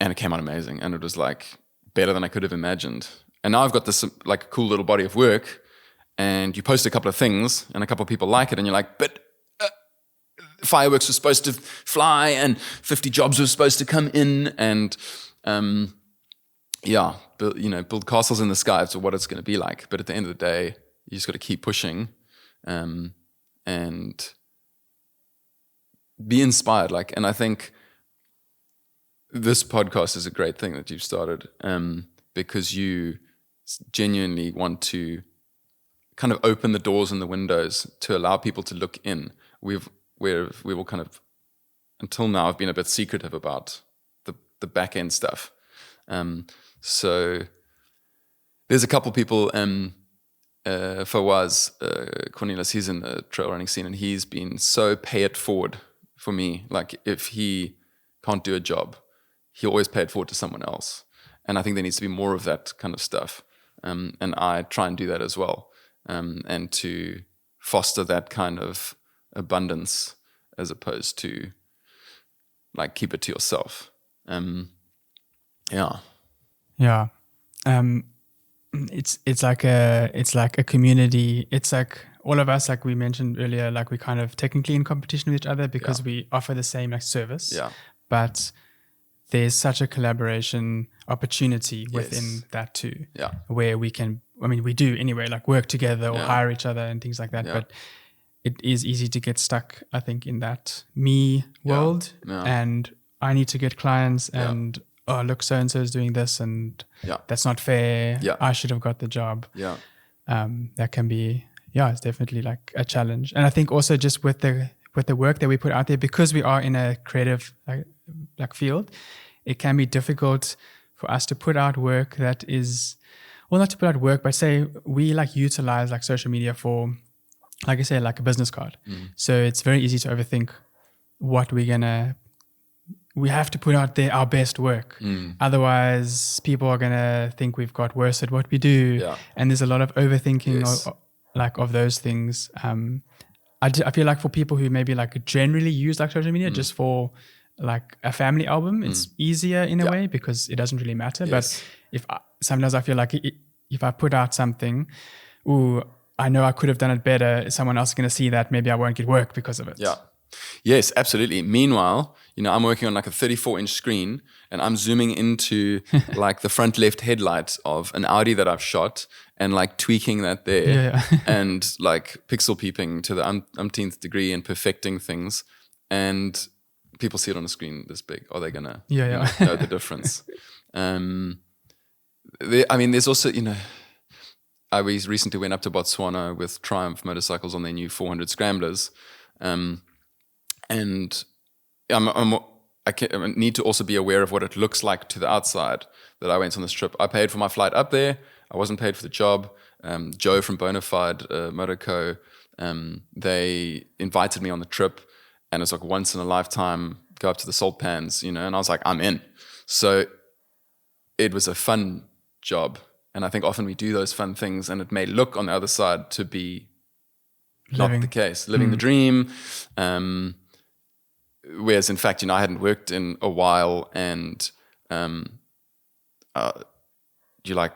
it came out amazing. And it was like better than I could have imagined. And now I've got this like cool little body of work, and you post a couple of things and a couple of people like it, and you're like, but fireworks were supposed to fly and 50 jobs were supposed to come in, and build castles in the sky as to what it's going to be like. But at the end of the day, you just got to keep pushing and be inspired. And I think this podcast is a great thing that you've started because you genuinely want to kind of open the doors and the windows to allow people to look in. We will kind of, until now, I've been a bit secretive about the back end stuff. So there's a couple people, Fawaz Cornelius, he's in the trail running scene, and he's been so pay it forward for me. Like, if he can't do a job, he'll always pay it forward to someone else. And I think there needs to be more of that kind of stuff. And I try and do that as well. And to foster that kind of abundance as opposed to like keep it to yourself. Yeah.
Yeah. It's like a community. It's like all of us, like we mentioned earlier, like we kind of technically in competition with each other because we offer the same like service.
Yeah.
But there's such a collaboration opportunity within that too.
Yeah.
Where we can, I mean, we do anyway, like work together or hire each other and things like that.
Yeah.
But it is easy to get stuck, I think, in that me world. And I need to get clients and oh, look, so-and-so is doing this and that's not fair. I should have got the job.
Yeah.
That can be, it's definitely like a challenge. And I think also just with the work that we put out there, because we are in a creative like field, it can be difficult for us to put out work that is, well, not to put out work, but say we like utilize like social media for, like I say, like a business card. So it's very easy to overthink what we have to put out there our best work. Otherwise, people are going to think we've got worse at what we do. Yeah. And there's a lot of overthinking of those things. I feel like for people who maybe like generally use like social media just for like a family album, it's easier in a way because it doesn't really matter. But sometimes I feel like if I put out something, I know I could have done it better. Someone else is going to see that. Maybe I won't get work because of it.
Yeah. Yes, absolutely. Meanwhile, I'm working on like a 34-inch screen and I'm zooming into like the front left headlight of an Audi that I've shot and like tweaking that there and like pixel peeping to the umpteenth degree and perfecting things. And people see it on a screen this big. Are they going to know the difference? There's also, I recently went up to Botswana with Triumph motorcycles on their new 400 scramblers. And I need to also be aware of what it looks like to the outside that I went on this trip. I paid for my flight up there. I wasn't paid for the job. Joe from Bonafide Moto Co, they invited me on the trip and it's like once in a lifetime, go up to the salt pans, and I was like, I'm in. So it was a fun job. And I think often we do those fun things and it may look on the other side to be not the case, living the dream. Whereas in fact, I hadn't worked in a while and you're like,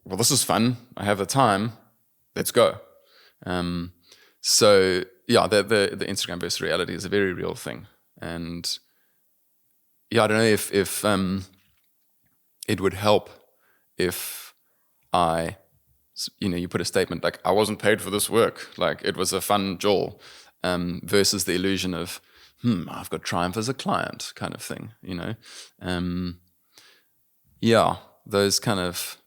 well, this is fun. I have the time. Let's go. So yeah, the Instagram versus reality is a very real thing. And I don't know if it would help if you put a statement like, I wasn't paid for this work. Like it was a fun jol, versus the illusion of, I've got Triumph as a client kind of thing, those kind of,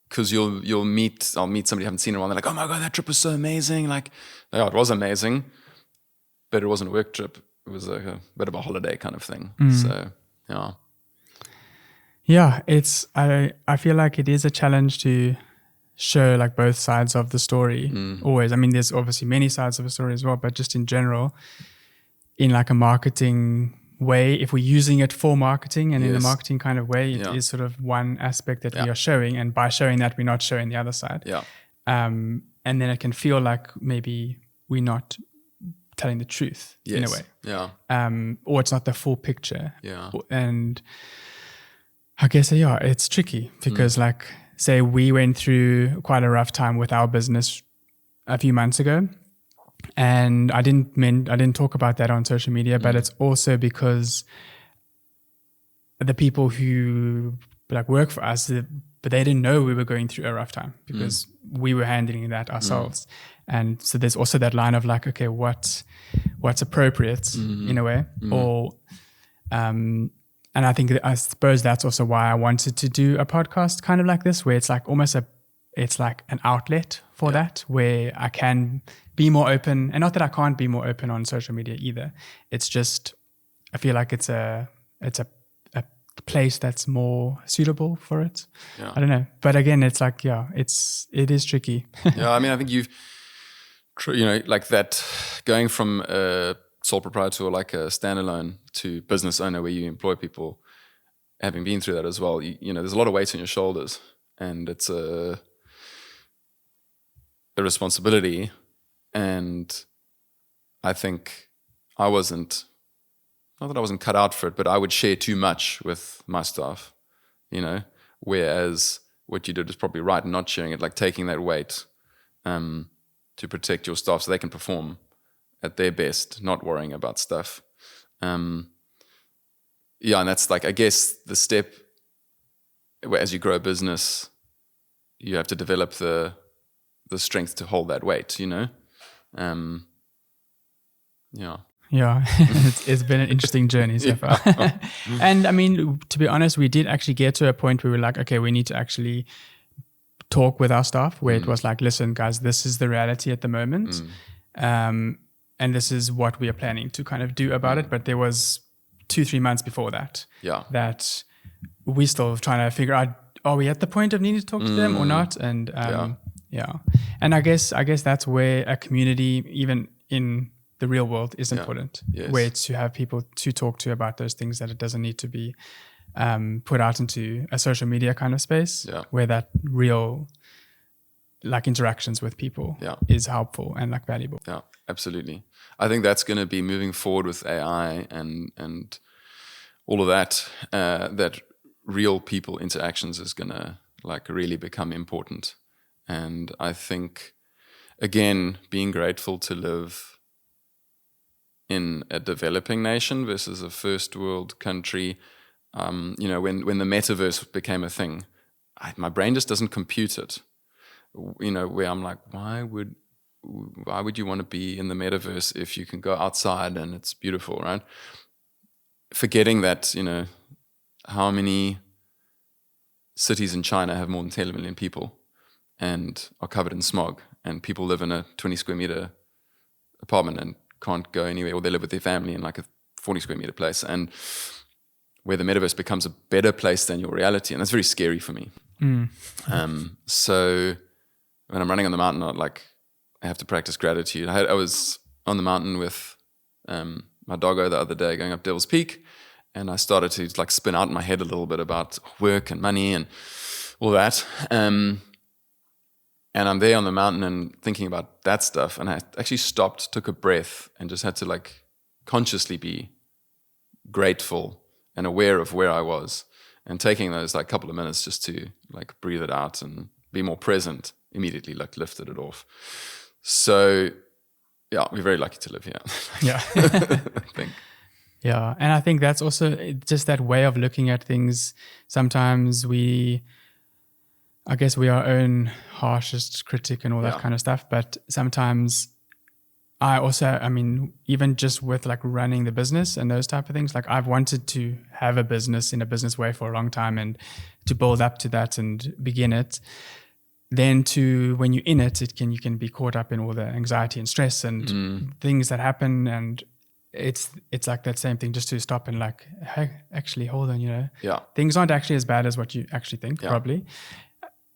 because I'll meet somebody I haven't seen in a while. They're like, oh my God, that trip was so amazing. Like, it was amazing, but it wasn't a work trip. It was like a bit of a holiday kind of thing. So, yeah.
Yeah, I feel like it is a challenge to show like both sides of the story always. I mean, there's obviously many sides of a story as well, but just in general, in like a marketing way, if we're using it for marketing and in a marketing kind of way, it is sort of one aspect that we are showing. And by showing that, we're not showing the other side. Yeah. And then it can feel like maybe we're not telling the truth in a way. Yeah. Or it's not the full picture. Yeah. And I guess, it's tricky because like, say we went through quite a rough time with our business a few months ago. And I didn't talk about that on social media, but it's also because the people who like work for us, but they didn't know we were going through a rough time because we were handling that ourselves. And so there's also that line of like, okay, what's appropriate in a way, or and I suppose that's also why I wanted to do a podcast kind of like this, where it's like almost it's like an outlet for that, where I can be more open. And not that I can't be more open on social media either. It's just, I feel like it's a place that's more suitable for it. Yeah. I don't know. But again, it's like, it is tricky.
Yeah. I mean, I think you've, like that going from a sole proprietor or like a standalone to business owner where you employ people, having been through that as well, there's a lot of weight on your shoulders and it's a responsibility. And I think I wasn't, not that I wasn't cut out for it, but I would share too much with my staff, you know, whereas what you did was probably right, not sharing it, like taking that weight to protect your staff so they can perform at their best, not worrying about stuff. And that's like, I guess the step where as you grow a business, you have to develop the strength to hold that weight, you know?
Yeah, it's been an interesting journey so far. And I mean, to be honest, we did actually get to a point where we were like, okay, we need to actually talk with our staff, where it was like, listen, guys, this is the reality at the moment. And this is what we are planning to kind of do about it. But there was 2-3 months before that, that we still trying to figure out, are we at the point of needing to talk to them or not? And and I guess that's where a community, even in the real world, is important.
Yes.
Where to have people to talk to about those things, that it doesn't need to be put out into a social media kind of space, where that real like interactions with people is helpful and like valuable.
Yeah, absolutely. I think that's going to be moving forward with AI and all of that, that real people interactions is going to like really become important. And I think, again, being grateful to live in a developing nation versus a first world country, you know, when the metaverse became a thing, my brain just doesn't compute it. You know, where I'm like, why would you want to be in the metaverse if you can go outside and it's beautiful, right? Forgetting that, you know, how many cities in China have more than 10 million people and are covered in smog, and people live in a 20 square meter apartment and can't go anywhere, or they live with their family in like a 40 square meter place, and where the metaverse becomes a better place than your reality. And that's very scary for me. So when I'm running on the mountain, I have to practice gratitude. I was on the mountain with my doggo the other day, going up Devil's Peak, and I started to like spin out in my head a little bit about work and money and all that. And I'm there on the mountain and thinking about that stuff. And I actually stopped, took a breath, and just had to like consciously be grateful and aware of where I was. And taking those like couple of minutes just to like breathe it out and be more present, immediately like lifted it off. So yeah, we're very lucky to live here.
Yeah.
I think.
Yeah. And I think that's also just that way of looking at things. Sometimes I guess we are our own harshest critic and all that kind of stuff. But sometimes I mean, even just with like running the business and those type of things, like I've wanted to have a business in a business way for a long time, and to build up to that and begin it. Then when you're in it, you can be caught up in all the anxiety and stress and things that happen. And it's like that same thing, just to stop and like, hey, actually, hold on, you know, things aren't actually as bad as what you actually think, probably.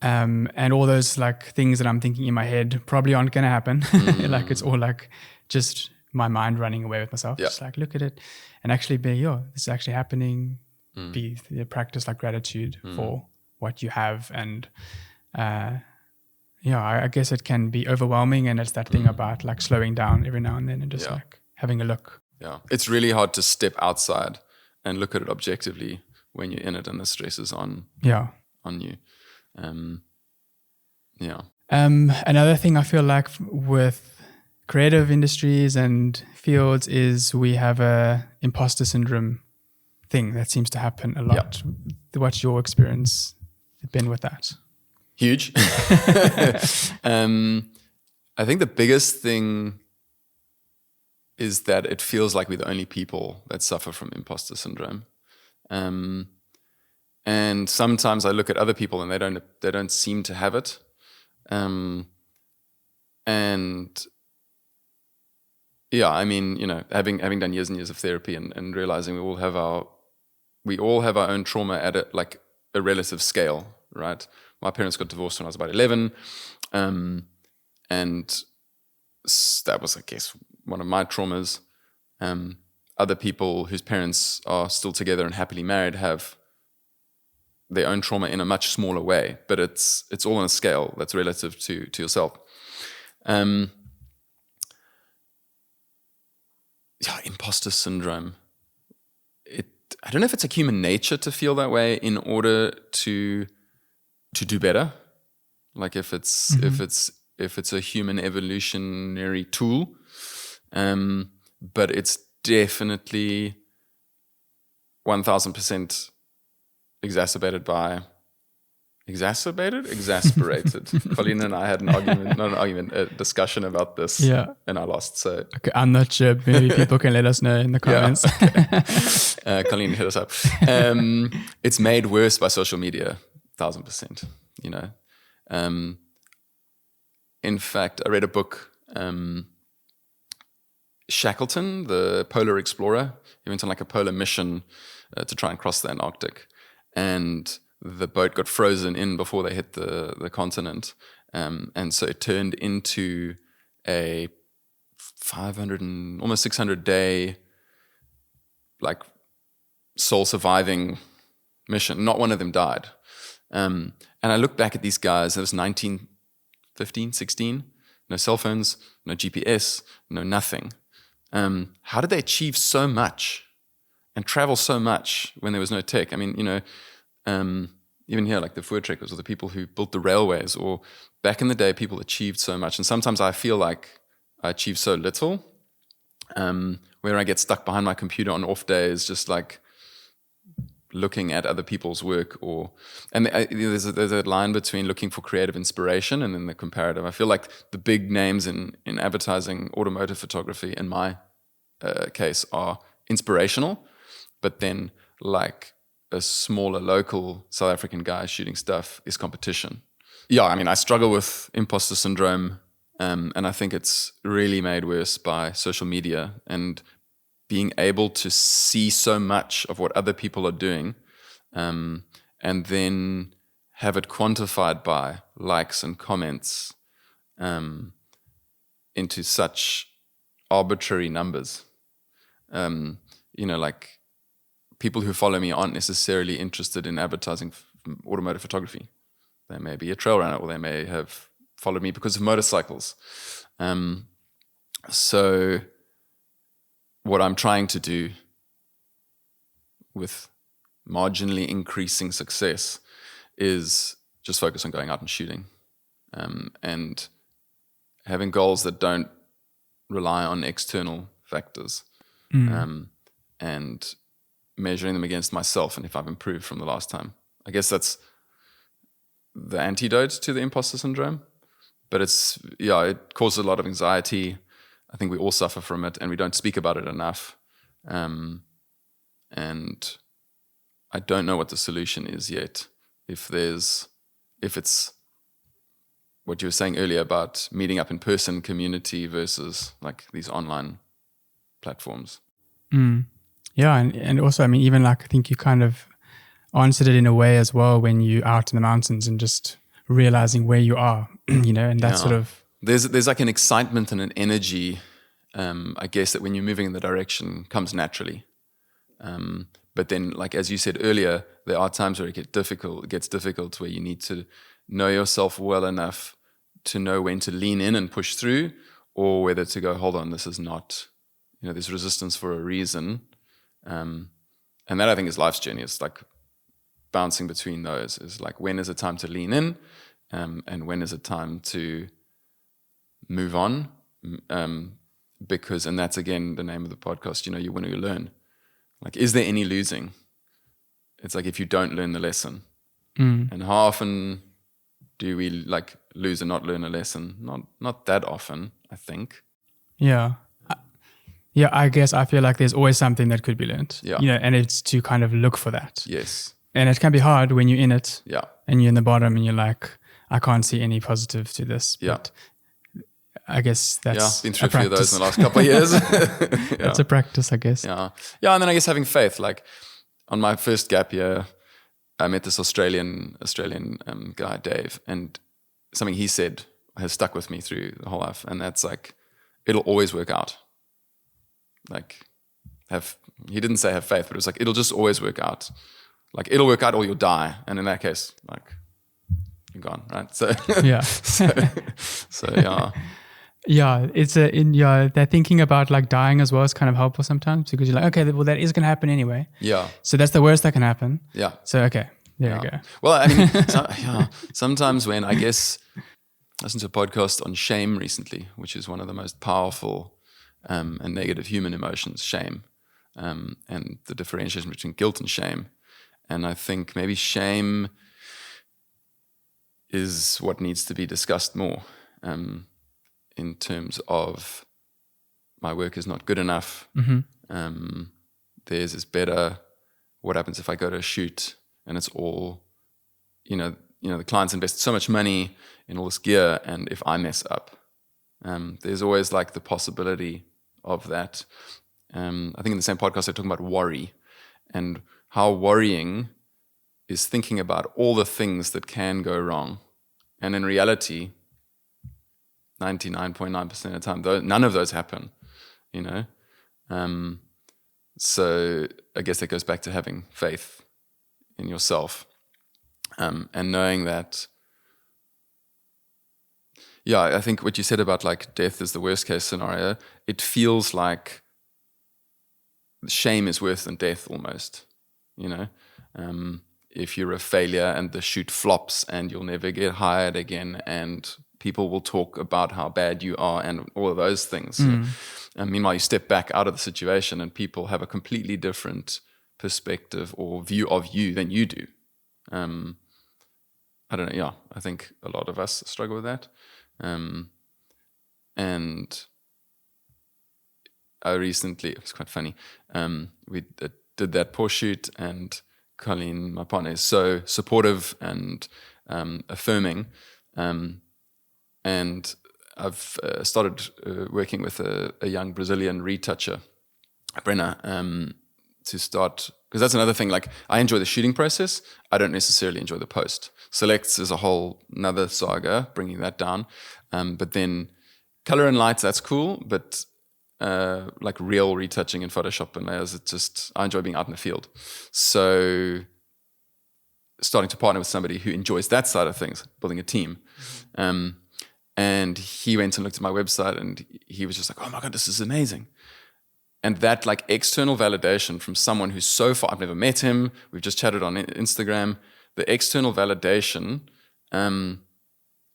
And all those like things that I'm thinking in my head probably aren't going to happen. Like it's all like just my mind running away with myself. Just like look at it and actually be, this is actually happening. Practice like gratitude for what you have. And I guess it can be overwhelming, and it's that thing about like slowing down every now and then and just like having a look. Yeah,
it's really hard to step outside and look at it objectively when you're in it and the stress is on you.
Another thing I feel like with creative industries and fields is we have a imposter syndrome thing that seems to happen a lot. What's your experience been with that?
Huge. I think the biggest thing is that it feels like we're the only people that suffer from imposter syndrome. And sometimes I look at other people and they don't seem to have it. And I mean, you know, having done years and years of therapy and realizing we all have our own trauma at a relative scale, right? My parents got divorced when I was about 11. And that was, I guess, one of my traumas. Other people whose parents are still together and happily married have their own trauma in a much smaller way, but it's all on a scale that's relative to yourself. imposter syndrome. I don't know if it's like human nature to feel that way in order to do better. Like if it's a human evolutionary tool, but it's definitely 1000% exasperated. Colleen and I had a discussion about this, and I lost. So
okay, I'm not sure. Maybe people can let us know in the comments.
Colleen, hit us up. It's made worse by social media, 1000%. In fact, I read a book. Shackleton, the polar explorer, he went on like a polar mission to try and cross the Antarctic, and the boat got frozen in before they hit the continent, and so it turned into a 500 and almost 600 day like soul surviving mission. Not one of them died, and I look back at these guys. It was 1915, 16, no cell phones, no GPS, no nothing. How did they achieve so much and travel so much when there was no tech? I mean, even here, like the Voortrekkers or the people who built the railways, or back in the day, people achieved so much. And sometimes I feel like I achieve so little, where I get stuck behind my computer on off days, just like looking at other people's work. There's a line between looking for creative inspiration and then the comparative. I feel like the big names in advertising, automotive photography, in my case, are inspirational, but then like a smaller local South African guy shooting stuff is competition. Yeah, I mean, I struggle with imposter syndrome, and I think it's really made worse by social media and being able to see so much of what other people are doing, and then have it quantified by likes and comments into such arbitrary numbers. Like people who follow me aren't necessarily interested in advertising automotive photography. They may be a trail runner, or they may have followed me because of motorcycles. So what I'm trying to do with marginally increasing success is just focus on going out and shooting, and having goals that don't rely on external factors, and measuring them against myself and if I've improved from the last time. I guess that's the antidote to the imposter syndrome, but it causes a lot of anxiety. I think we all suffer from it, and we don't speak about it enough. And I don't know what the solution is yet. If it's what you were saying earlier about meeting up in person community versus like these online platforms.
Yeah, and also, I mean, even like I think you kind of answered it in a way as well when you're out in the mountains and just realizing where you are, and that sort of...
There's like an excitement and an energy, I guess, that when you're moving in the direction comes naturally. But then, like as you said earlier, there are times where it gets difficult where you need to know yourself well enough to know when to lean in and push through, or whether to go, hold on, this is not, there's resistance for a reason. And that, I think, is life's journey. It's like bouncing between those. Is like, when is it time to lean in, and when is it time to move on? Because, and that's again the name of the podcast, you win or you learn. Like, is there any losing? It's like, if you don't learn the lesson. And how often do we like lose and not learn a lesson? Not that often, I think.
Yeah. Yeah, I guess I feel like there's always something that could be learned.
Yeah.
And it's to kind of look for that.
Yes.
And it can be hard when you're in it.
Yeah.
And you're in the bottom and you're like, I can't see any positive to this. But I guess that's
been through a few of those in the last couple of years.
That's a practice, I guess.
Yeah. And then I guess having faith. Like on my first gap year, I met this Australian guy, Dave, and something he said has stuck with me through the whole life, and that's like, it'll always work out. Like, he didn't say have faith, but it was like, it'll just always work out. Like, it'll work out or you'll die. And in that case, like, you're gone, right? So,
yeah.
so yeah.
They're thinking about like dying as well is kind of helpful sometimes because you're like, okay, well that is going to happen anyway.
Yeah.
So that's the worst that can happen.
Yeah.
So okay, there you go.
Well, I mean, sometimes when I listened to a podcast on shame recently, which is one of the most powerful and negative human emotions, shame, and the differentiation between guilt and shame. And I think maybe shame is what needs to be discussed more in terms of my work is not good enough. Theirs is better. What happens if I go to a shoot and it's all, the clients invest so much money in all this gear, and if I mess up, there's always like the possibility of that. I think in the same podcast they're talking about worry and how worrying is thinking about all the things that can go wrong. And in reality, 99.9% of the time, none of those happen, So I guess that goes back to having faith in yourself and knowing that, I think what you said about like death is the worst case scenario, it feels like shame is worse than death almost, if you're a failure and the shoot flops and you'll never get hired again and people will talk about how bad you are and all of those things. And meanwhile, you step back out of the situation and people have a completely different perspective or view of you than you do. I don't know. Yeah, I think a lot of us struggle with that. And I recently, it was quite funny, we did that Porsche shoot, and Colleen, my partner, is so supportive and affirming. And I've started working with a young Brazilian retoucher, Brenna, to start, because that's another thing, like I enjoy the shooting process, I don't necessarily enjoy the post. Selects is a whole another saga, bringing that down. But then color and lights, that's cool, but like real retouching in Photoshop and layers, I enjoy being out in the field. So starting to partner with somebody who enjoys that side of things, building a team. And he went and looked at my website and he was just like, oh my God, this is amazing. And that like external validation from someone who's so far, I've never met him, we've just chatted on Instagram, the external validation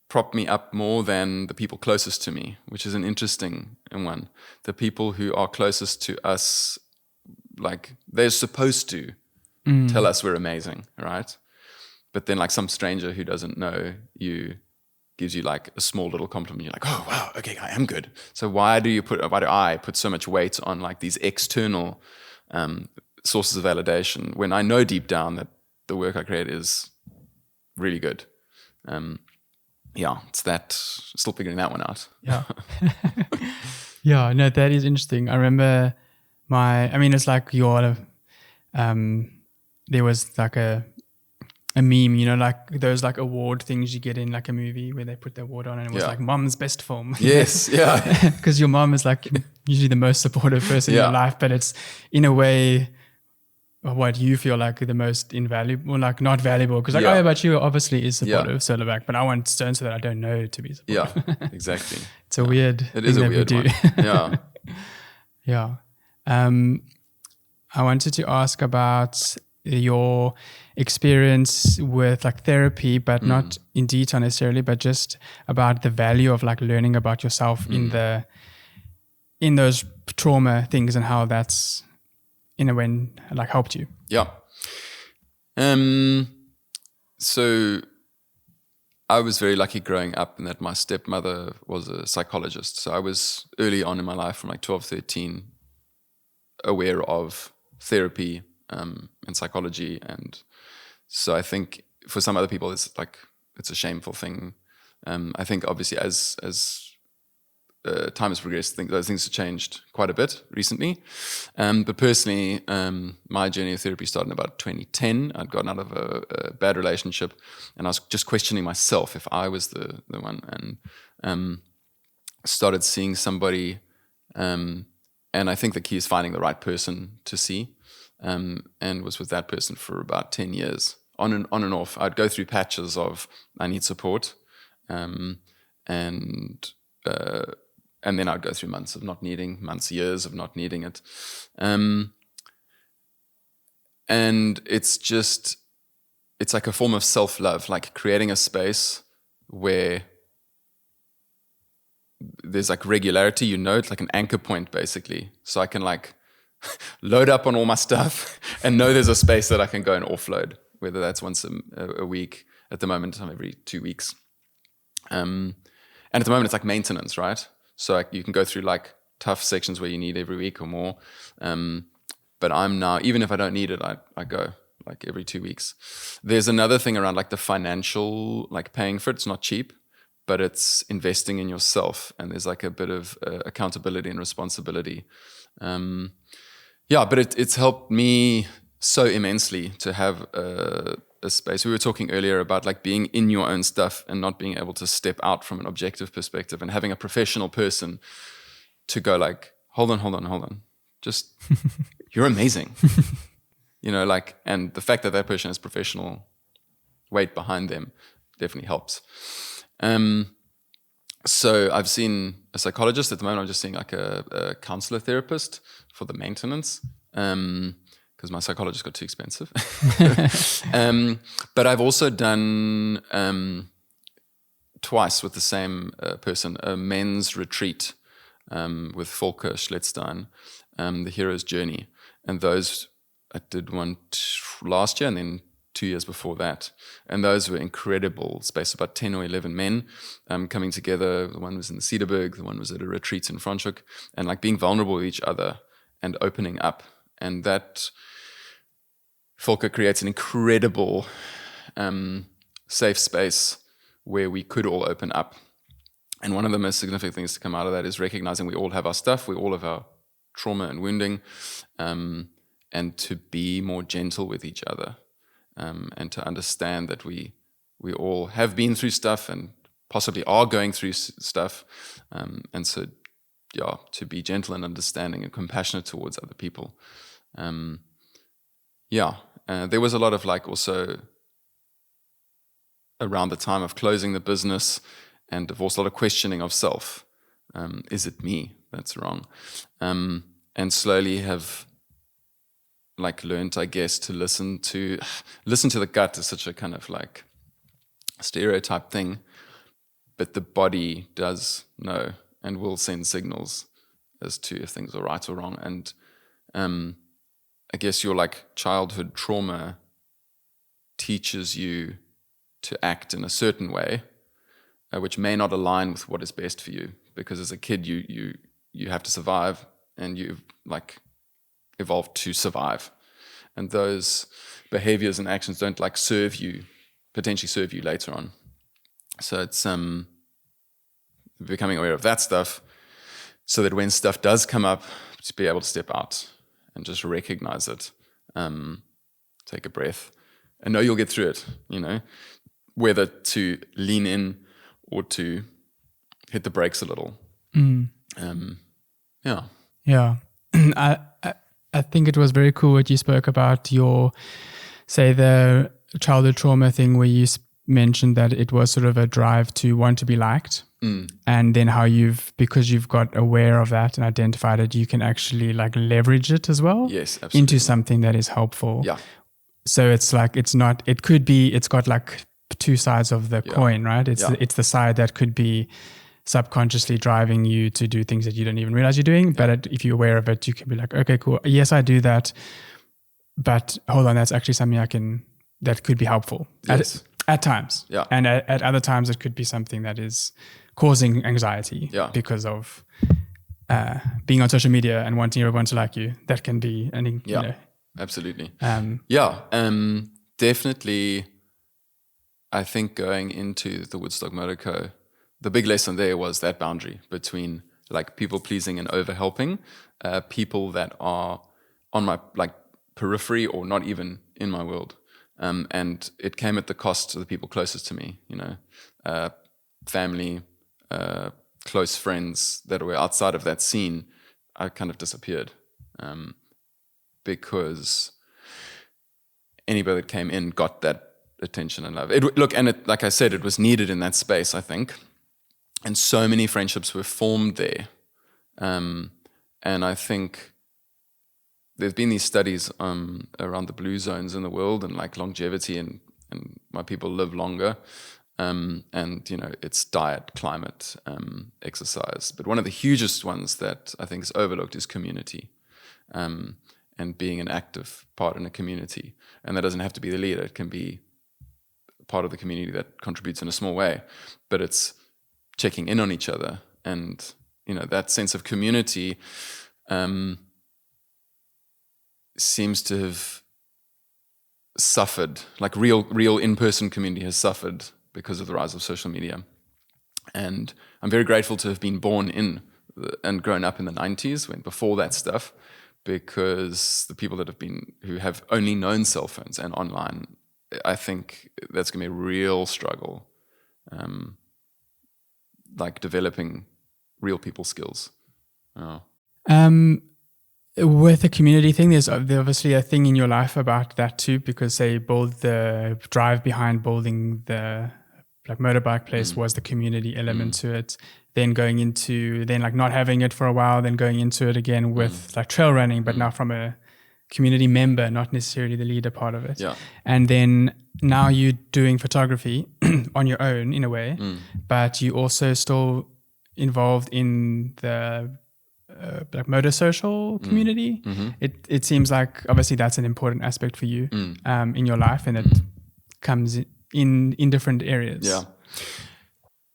propped me up more than the people closest to me, which is an interesting one. The people who are closest to us, like they're supposed to tell us we're amazing, right? But then like some stranger who doesn't know you gives you like a small little compliment. You're like, oh wow, okay, I am good. So why do I put so much weight on like these external sources of validation when I know deep down that the work I create is really good? It's that, still figuring that one out.
Yeah, no, that is interesting. I remember it's like there was like a meme, like those like award things you get in like a movie where they put the award on and it was like mom's best film.
Yes, yeah.
Because your mom is like usually the most supportive person in your life, but it's in a way what you feel like the most invaluable, like not valuable. Because like, but you obviously is supportive, so back, but I want to that I don't know to be supportive.
Yeah, exactly.
It's a weird
It is a weird one. Yeah.
Yeah. I wanted to ask about your experience with like therapy, but not in detail necessarily, but just about the value of like learning about yourself in those trauma things and how that's in a way like helped you.
Yeah. So I was very lucky growing up in that my stepmother was a psychologist. So I was early on in my life from like 12, 13 aware of therapy and psychology. And so I think for some other people, it's a shameful thing. I think obviously as time has progressed, those things have changed quite a bit recently. But personally, my journey of therapy started in about 2010. I'd gotten out of a bad relationship and I was just questioning myself if I was the one, and started seeing somebody. And I think the key is finding the right person to see. And was with that person for about 10 years, on and off. I'd go through patches of I need support, and and then I'd go through months, years of not needing it. And it's like a form of self-love, like creating a space where there's like regularity, it's like an anchor point basically. So I can like load up on all my stuff and know there's a space that I can go and offload, whether that's once a week. At the moment, every 2 weeks. And at the moment, it's like maintenance, right? So like, you can go through like tough sections where you need every week or more. But I'm now, even if I don't need it, I go like every 2 weeks. There's another thing around like the financial, like paying for it. It's not cheap, but it's investing in yourself. And there's like a bit of accountability and responsibility. But it's helped me so immensely to have a space. We were talking earlier about like being in your own stuff and not being able to step out from an objective perspective, and having a professional person to go like, hold on. Just, you're amazing. Like, and the fact that that person has professional weight behind them definitely helps. So I've seen a psychologist. At the moment, I'm just seeing like a counselor therapist for the maintenance. Because my psychologist got too expensive. But I've also done twice with the same person, a men's retreat with Volker Schlettstein, The Hero's Journey. And those, I did one last year and then 2 years before that. And those were incredible space, about 10 or 11 men coming together. The one was in the Cedarburg, the one was at a retreat in Franschhoek, and like being vulnerable with each other and opening up. And that Volker creates an incredible safe space where we could all open up. And one of the most significant things to come out of that is recognizing we all have our stuff, we all have our trauma and wounding, and to be more gentle with each other, and to understand that we all have been through stuff and possibly are going through stuff, and so to be gentle and understanding and compassionate towards other people. There was a lot of like also around the time of closing the business and divorce, a lot of questioning of self. Is it me that's wrong? And slowly have like learned, I guess, to listen to the gut is such a kind of like stereotype thing, but the body does know and will send signals as to if things are right or wrong. And I guess your like childhood trauma teaches you to act in a certain way, which may not align with what is best for you, because as a kid you have to survive, and you've like evolved to survive, and those behaviors and actions don't like potentially serve you later on. So it's becoming aware of that stuff, so that when stuff does come up, to be able to step out and just recognize it, take a breath, and know you'll get through it, whether to lean in or to hit the brakes a little.
Yeah. I think it was very cool what you spoke about the childhood trauma thing, where you mentioned that it was sort of a drive to want to be liked. And then how because you've got aware of that and identified it, you can actually like leverage it as well.
Yes, absolutely.
Into something that is helpful.
Yeah.
So it's like, it's got like two sides of the coin, right? It's the side that could be subconsciously driving you to do things that you don't even realize you're doing. But if you're aware of it, you can be like, okay, cool. Yes, I do that. But hold on, that's actually something that could be helpful.
Yes.
At times.
Yeah.
And at other times, it could be something that is causing anxiety because of being on social media and wanting everyone to like you. That can be
absolutely. Definitely. I think going into the Woodstock Moto Co, the big lesson there was that boundary between like people pleasing and over helping, people that are on my like periphery or not even in my world. And it came at the cost to the people closest to me, family, close friends that were outside of that scene. I kind of disappeared because anybody that came in got that attention and love. Like I said, it was needed in that space, I think. And so many friendships were formed there And I think there's been these studies around the blue zones in the world and like longevity and why people live longer. And, it's diet, climate, exercise. But one of the hugest ones that I think is overlooked is community, and being an active part in a community. And that doesn't have to be the leader. It can be part of the community that contributes in a small way. But it's checking in on each other. And, that sense of community seems to have suffered, like real in-person community has suffered because of the rise of social media. And I'm very grateful to have been born in and grown up in the 90s, when before that stuff, because the people who have only known cell phones and online, I think that's going to be a real struggle, like developing real people skills.
With the community thing, there's obviously a thing in your life about that too, because say the drive behind building the like motorbike place was the community element to it. Then going into like not having it for a while, then going into it again with like trail running, but now from a community member, not necessarily the leader part of it.
Yeah.
And then now you're doing photography on your own in a way, but you also still involved in the like motor social community. It seems like obviously that's an important aspect for you in your life, and it comes in different areas.
Yeah.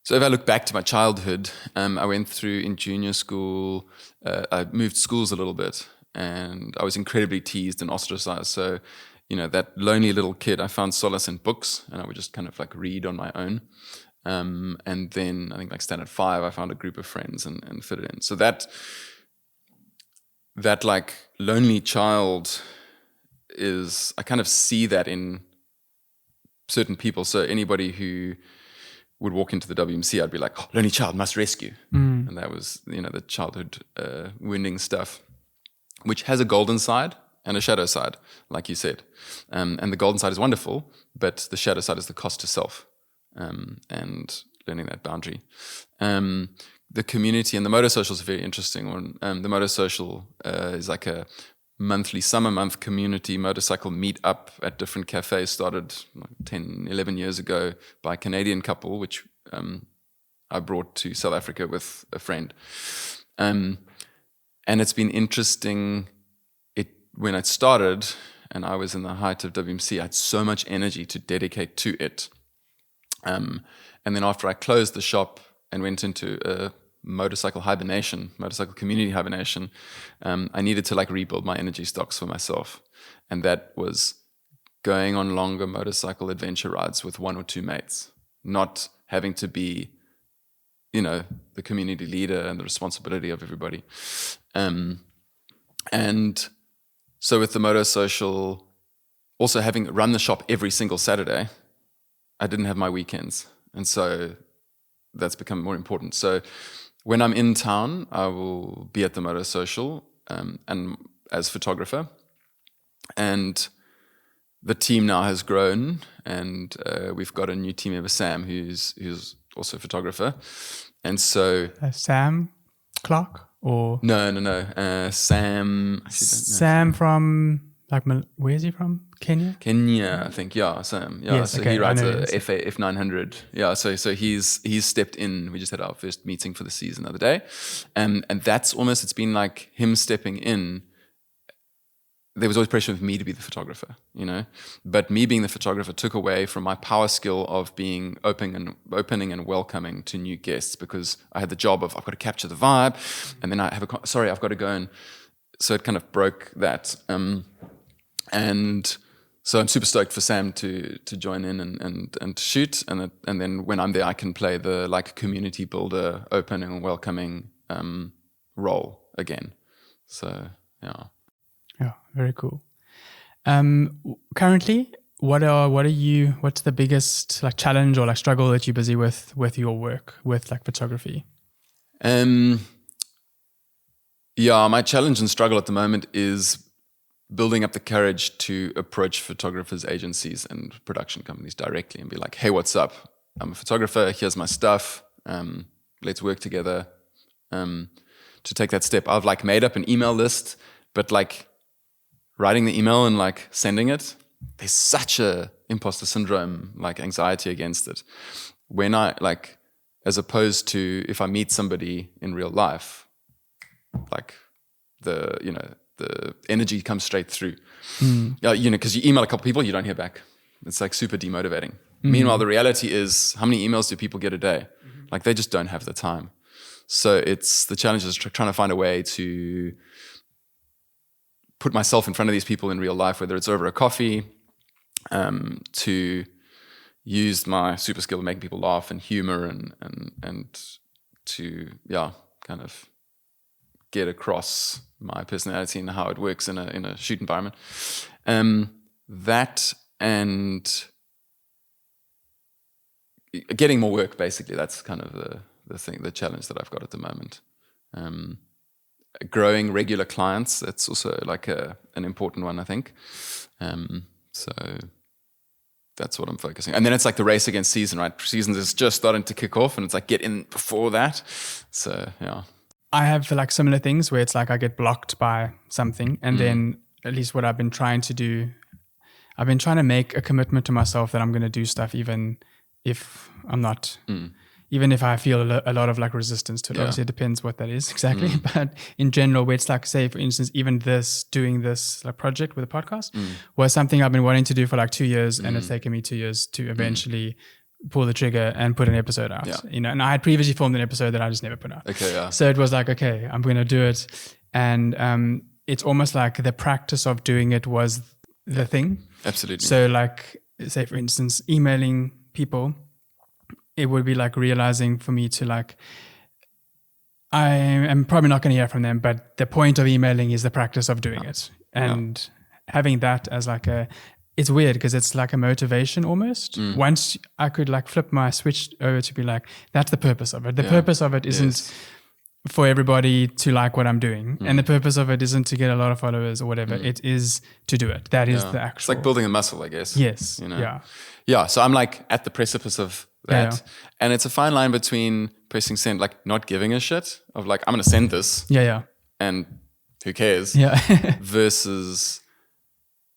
So if I look back to my childhood, I went through in junior school, I moved schools a little bit, and I was incredibly teased and ostracized. So, that lonely little kid, I found solace in books, and I would just kind of like read on my own. And then I think like standard 5, I found a group of friends and fit it in. So that like lonely child I kind of see that in certain people. So anybody who would walk into the WMC, I'd be like, oh, lonely child must rescue. And that was, the childhood wounding stuff, which has a golden side and a shadow side, like you said. And the golden side is wonderful, but the shadow side is the cost to self, and learning that boundary. The community and the motor social is a very interesting one. The motor social is like a monthly, summer month community motorcycle meet up at different cafes, started like 10, 11 years ago by a Canadian couple, which I brought to South Africa with a friend. And it's been interesting. When it started and I was in the height of WMC, I had so much energy to dedicate to it. And then after I closed the shop and went into a motorcycle community hibernation, I needed to like rebuild my energy stocks for myself. And that was going on longer motorcycle adventure rides with 1 or 2 mates, not having to be, the community leader and the responsibility of everybody. And so with the motor social, also having run the shop every single Saturday, I didn't have my weekends. And so that's become more important. So when I'm in town, I will be at the motor social and as photographer. And the team now has grown, and we've got a new team member, Sam, who's also a photographer. And so
Sam Clark or
no, Sam.
Sam from like where is he from? Kenya,
I think. Yeah, Sam. Yeah,
yes,
so
okay,
he rides a F900. Yeah, so he's stepped in. We just had our first meeting for the season the other day, and that's almost, it's been like him stepping in. There was always pressure of me to be the photographer, but me being the photographer took away from my power skill of being opening and welcoming to new guests, because I had the job of, I've got to capture the vibe, and then I have I've got to go, and so it kind of broke that. And so I'm super stoked for Sam to join in and to shoot, and then when I'm there, I can play the like community builder, opening and welcoming role again. So yeah.
Yeah, very cool. Currently, what's the biggest like challenge or like struggle that you're busy with your work with like photography?
Yeah, my challenge and struggle at the moment is building up the courage to approach photographers, agencies, and production companies directly and be like, hey, what's up? I'm a photographer, here's my stuff, let's work together. to take that step. I've like made up an email list, but like writing the email and like sending it, there's such a imposter syndrome, like anxiety against it. When I like, as opposed to if I meet somebody in real life, like the energy comes straight through. Because you email a couple people, you don't hear back. It's like super demotivating. Meanwhile, the reality is, how many emails do people get a day? Like they just don't have the time. So it's the challenge is trying to find a way to put myself in front of these people in real life, whether it's over a coffee, to use my super skill of making people laugh and humor and to kind of get across my personality and how it works in a shoot environment. That and getting more work, basically. That's kind of the challenge that I've got at the moment. Growing regular clients, that's also like an important one, I think. So that's what I'm focusing. And then it's like the race against season, right? Seasons is just starting to kick off, and it's like get in before that. So yeah.
I have like similar things where it's like I get blocked by something, and then at least what I've been trying to do, I've been trying to make a commitment to myself that I'm going to do stuff even if I'm not, even if I feel a lot of like resistance to it. Obviously it depends what that is exactly, but in general, where it's like, say for instance, even doing this like project with a podcast was something I've been wanting to do for like 2 years, and it's taken me 2 years to eventually pull the trigger and put an episode out. And I had previously filmed an episode that I just never put out. So it was like, okay, I'm going to do it. And it's almost like the practice of doing it was the thing.
Absolutely.
So like, say for instance, emailing people, it would be like realizing for me to like, I am probably not going to hear from them, but the point of emailing is the practice of doing it. And having that as like it's weird because it's like a motivation almost. Once I could like flip my switch over to be like, that's the purpose of it. The purpose of it isn't for everybody to like what I'm doing. And the purpose of it isn't to get a lot of followers or whatever. It is to do it. That is the actual.
It's like building a muscle, I guess.
Yes.
Yeah. So I'm like at the precipice of that. And it's a fine line between pressing send, like not giving a shit of like, I'm going to send this. And who cares? Versus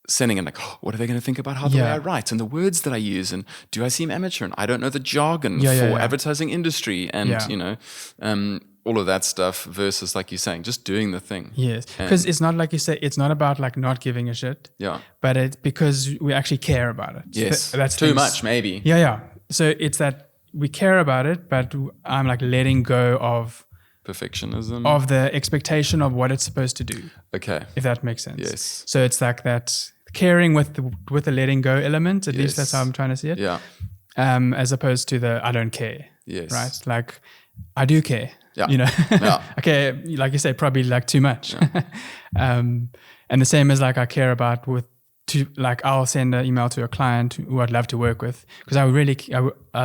sending and like, oh, what are they going to think about how the way I write and the words that I use, and do I seem amateur and I don't know the jargon for advertising industry and all of that stuff, versus like you're saying, just doing the thing. Because it's not like you say, it's not about like not giving a shit. But it's because we actually care about it. That's too much maybe.
So it's that we care about it, but I'm like letting go of
perfectionism,
of the expectation of what it's supposed to do. If that makes sense. So it's like that caring with the letting go element. At least that's how I'm trying to see it. As opposed to the I don't care. Right. Like I do care. You know. Okay. Like you say, probably like too much. And the same as like I care about like I'll send an email to a client who I'd love to work with because I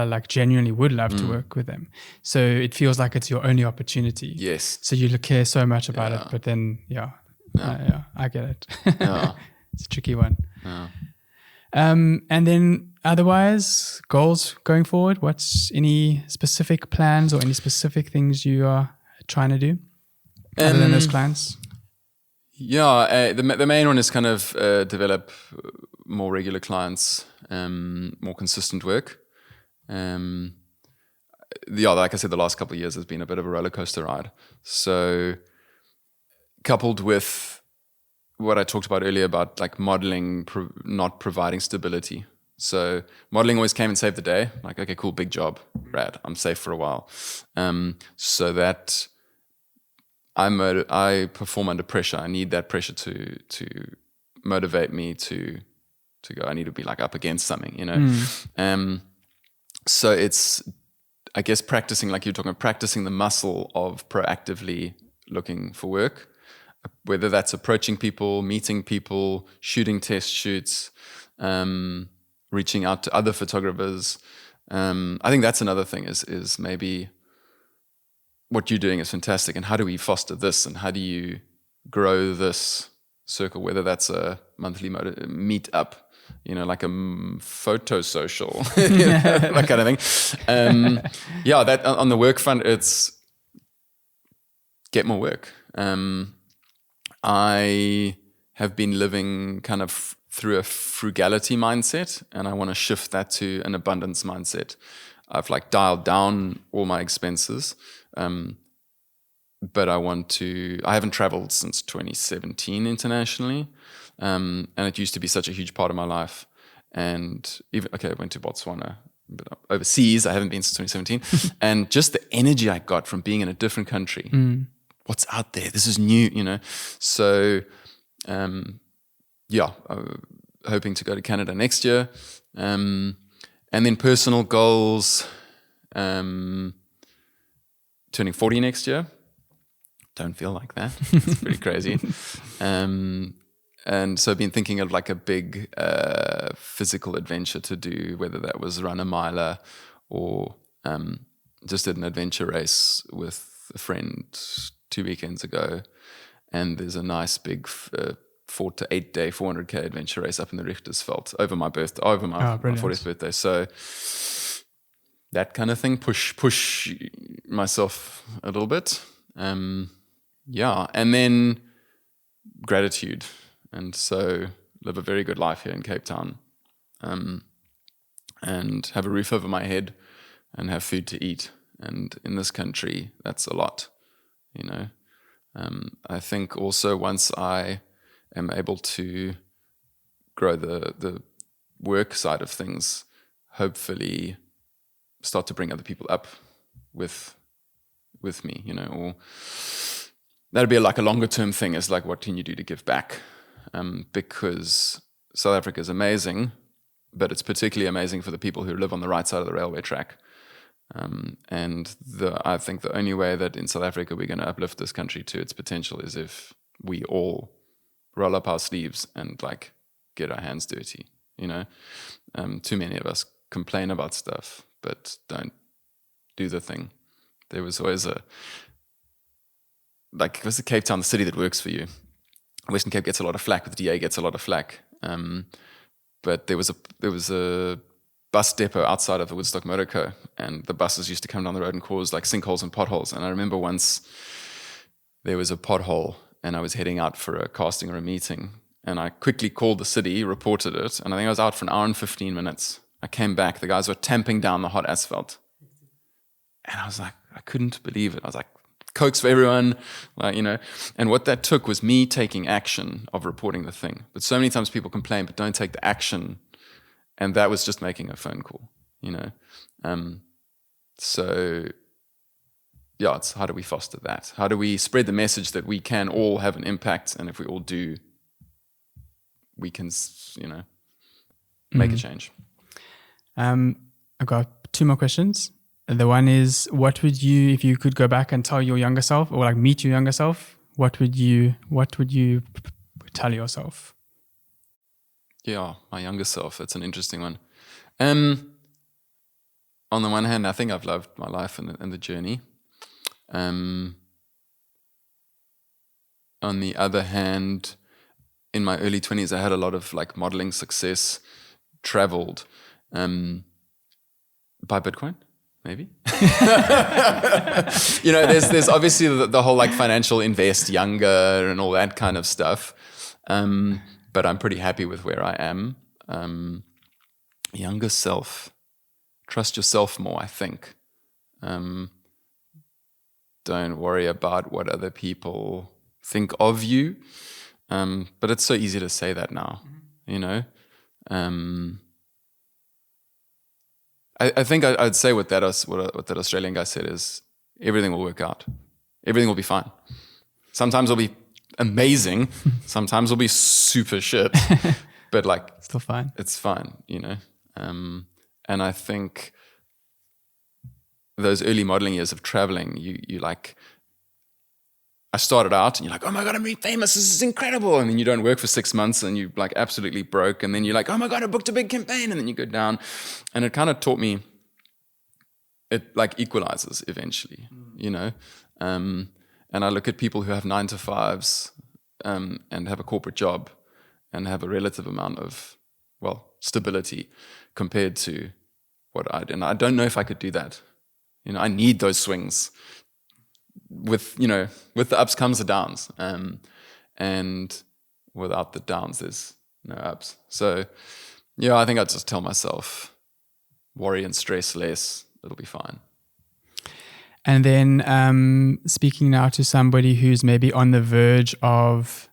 like genuinely would love to work with them. So it feels like it's your only opportunity. So you care so much about it, but then I get it. It's a tricky one. And then otherwise, goals going forward. What's any specific plans or any specific things you are trying to do other than those clients?
The main one is kind of develop more regular clients, more consistent work. Like I said, the last couple of years has been a bit of a roller coaster ride. So coupled with what I talked about earlier about like modeling not providing stability. So modeling always came and saved the day. Like, okay, cool, big job, rad, I'm safe for a while. So that I perform under pressure. I need that pressure to motivate me to go. I need to be like up against something, you know. So it's, I guess, practicing, like you're talking about, practicing the muscle of proactively looking for work, whether that's approaching people, meeting people, shooting test shoots, reaching out to other photographers. I think that's another thing is maybe what you're doing is fantastic, and how do we foster this, and how do you grow this circle, whether that's a monthly meet up, you know, like a photo social, that kind of thing. That on the work front, it's get more work. I have been living kind of through a frugality mindset, and I want to shift that to an abundance mindset. I've like dialed down all my expenses, but I haven't traveled since 2017 internationally, and it used to be such a huge part of my life. And I went to Botswana, but overseas I haven't been since 2017, and just the energy I got from being in a different country. What's out there? This is new, So, hoping to go to Canada next year, and then personal goals. Turning 40 next year. Don't feel like that. It's pretty crazy. And so I've been thinking of like a big physical adventure to do, whether that was run a miler or just did an adventure race with a friend 2 weekends ago. And there's a nice big 4 to 8 day 400k adventure race up in the Richtersveld over my 40th birthday. So that kind of thing, push myself a little bit. And then gratitude. And so live a very good life here in Cape Town, and have a roof over my head and have food to eat. And in this country, that's a lot, I think also once I am able to grow the work side of things, hopefully start to bring other people up with me, or that'd be like a longer term thing, is like, what can you do to give back? Because South Africa is amazing, but it's particularly amazing for the people who live on the right side of the railway track. And I think the only way that in South Africa we're going to uplift this country to its potential is if we all roll up our sleeves and like get our hands dirty. Too many of us complain about stuff, but don't do the thing. There was always was the Cape Town the city that works for you? Western Cape gets a lot of flack, but the DA gets a lot of flack. But there was a bus depot outside of the Woodstock Moto Co, and the buses used to come down the road and cause like sinkholes and potholes. And I remember once there was a pothole, and I was heading out for a casting or a meeting, and I quickly called the city, reported it, and I think I was out for an hour and 15 minutes. I came back, the guys were tamping down the hot asphalt, and I was like, I couldn't believe it. I was like, Cokes for everyone, and what that took was me taking action of reporting the thing. But so many times people complain but don't take the action, and that was just making a phone call, it's how do we foster that? How do we spread the message that we can all have an impact, and if we all do, we can, make a change.
I've got 2 more questions. The one is, what would you, if you could go back and tell your younger self, or like meet your younger self, what would you tell yourself?
Yeah, my younger self. That's an interesting one. On the one hand, I think I've loved my life and the journey. On the other hand, in my early 20s, I had a lot of like modeling success, traveled, buy Bitcoin. Maybe. There's obviously the whole like financial invest younger and all that kind of stuff. But I'm pretty happy with where I am. Younger self, trust yourself more, I think. Don't worry about what other people think of you. But it's so easy to say that now, I think I'd say what that Australian guy said is, everything will work out. Everything will be fine. Sometimes it'll be amazing. Sometimes it'll be super shit. But like,
still fine.
It's fine, And I think those early modeling years of traveling, you like, I started out and you're like, oh my God, I'm really famous. This is incredible. And then you don't work for 6 months and you like absolutely broke. And then you're like, oh my God, I booked a big campaign. And then you go down. And it kind of taught me, it like equalizes eventually, And I look at people who have 9 to 5s and have a corporate job and have a relative amount of, stability compared to what I did. And I don't know if I could do that. I need those swings. with the ups comes the downs, and without the downs, there's no ups. So, yeah, I think I'd just tell myself, worry and stress less. It'll be fine.
And then speaking now to somebody who's maybe on the verge of,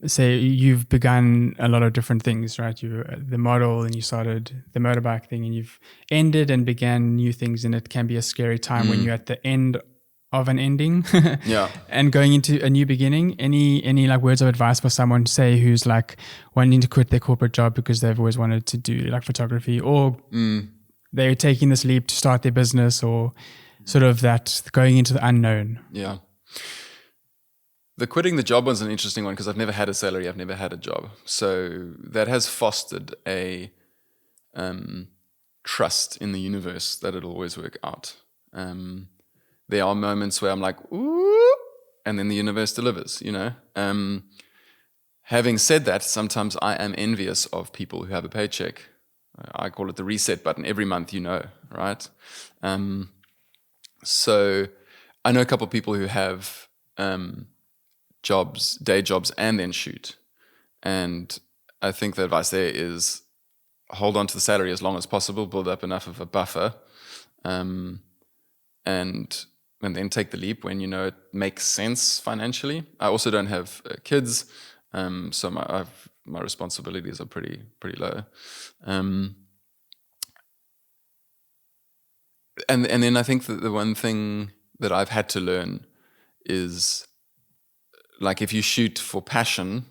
say you've begun a lot of different things, right? You were the model and you started the motorbike thing, and you've ended and began new things, and it can be a scary time when you're at the end of an ending and going into a new beginning. Any like words of advice for someone, say, who's like wanting to quit their corporate job because they've always wanted to do like photography, or they're taking this leap to start their business, or sort of that going into the unknown?
Yeah. The quitting the job one's an interesting one because I've never had a salary. I've never had a job. So that has fostered a trust in the universe that it'll always work out. There are moments where I'm like, ooh, and then the universe delivers, Having said that, sometimes I am envious of people who have a paycheck. I call it the reset button. Every month, right? So I know a couple of people who have day jobs, and then shoot. And I think the advice there is hold on to the salary as long as possible, build up enough of a buffer, and then take the leap when it makes sense financially. I also don't have kids, so my responsibilities are pretty low. And then I think that the one thing that I've had to learn is, like, if you shoot for passion,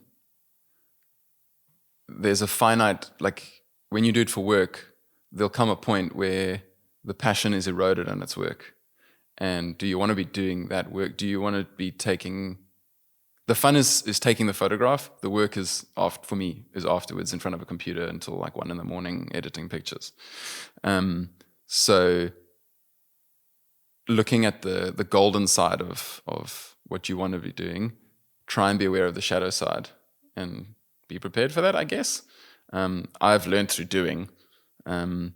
there's a finite, like, when you do it for work, there'll come a point where the passion is eroded on its work. And do you want to be doing that work? Do you want to be the fun is taking the photograph. The work is, for me, is afterwards in front of a computer until like 1 a.m. editing pictures. So looking at the golden side of what you want to be doing, try and be aware of the shadow side and be prepared for that, I guess. I've learned through doing, and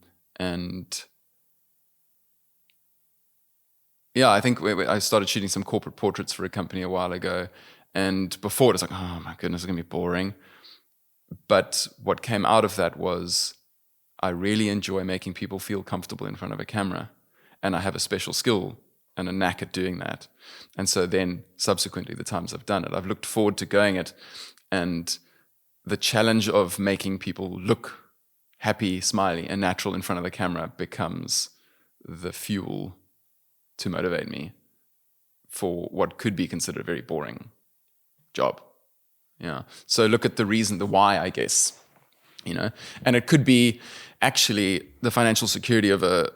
yeah, I think I started shooting some corporate portraits for a company a while ago, and before it was like, oh my goodness, it's going to be boring. But what came out of that was I really enjoy making people feel comfortable in front of a camera, and I have a special skill and a knack at doing that. And so then subsequently, the times I've done it, I've looked forward to going it, and the challenge of making people look happy, smiley, and natural in front of the camera becomes the fuel to motivate me for what could be considered a very boring job. Yeah. So look at the reason, the why, I guess, and it could be actually the financial security of a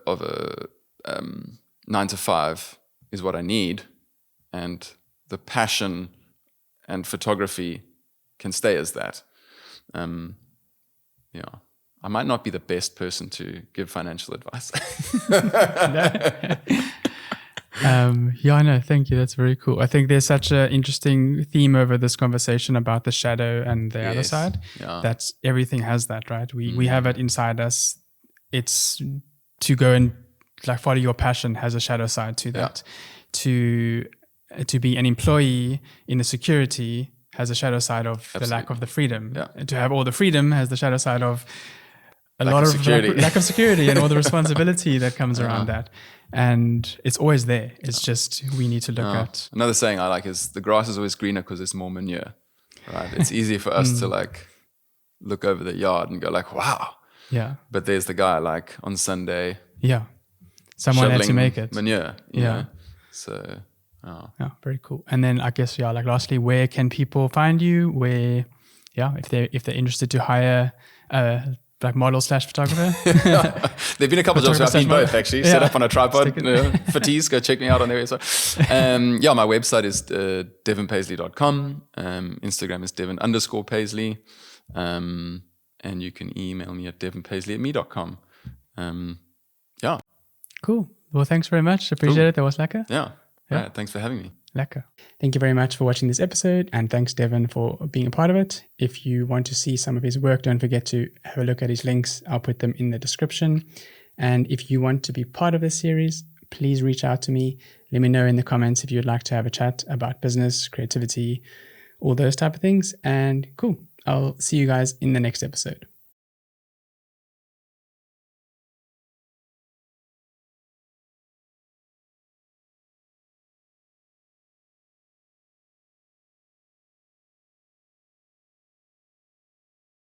9 to 5 is what I need, and the passion and photography can stay as that. Yeah. I might not be the best person to give financial advice.
Yeah, no, thank you. That's very cool. I think there's such an interesting theme over this conversation about the shadow and the other side.
Yeah.
That's everything has that, right? We have it inside us. It's to go and like follow your passion has a shadow side to that. To be an employee in the security has a shadow side of the lack of the freedom.
Yeah.
And to have all the freedom has the shadow side of lack of security and all the responsibility that comes around that. And it's always there. It's just we need to look at.
Another saying I like is the grass is always greener because there's more manure, right? It's easy for us to like look over the yard and go like, wow.
Yeah.
But there's the guy like on Sunday.
Yeah. Someone had to make it.
Manure. You know? So.
Yeah, very cool. And then I guess like lastly, where can people find you? Where, if they're interested to hire like model / photographer.
There've been a couple of jobs where I've been both actually. Set up on a tripod. Fatigues, go check me out on there. So, my website is devinpaisley.com. Instagram is Devin_Paisley. And you can email me at devinpaisley@me.com.
Cool. Well, thanks very much. Appreciate it. That was lekker.
Yeah. Right, thanks for having me.
Lekker. Thank you very much for watching this episode, and thanks Devin for being a part of it. If you want to see some of his work, don't forget to have a look at his links. I'll put them in the description. And if you want to be part of this series, please reach out to me. Let me know in the comments if you'd like to have a chat about business, creativity, all those type of things. And cool. I'll see you guys in the next episode.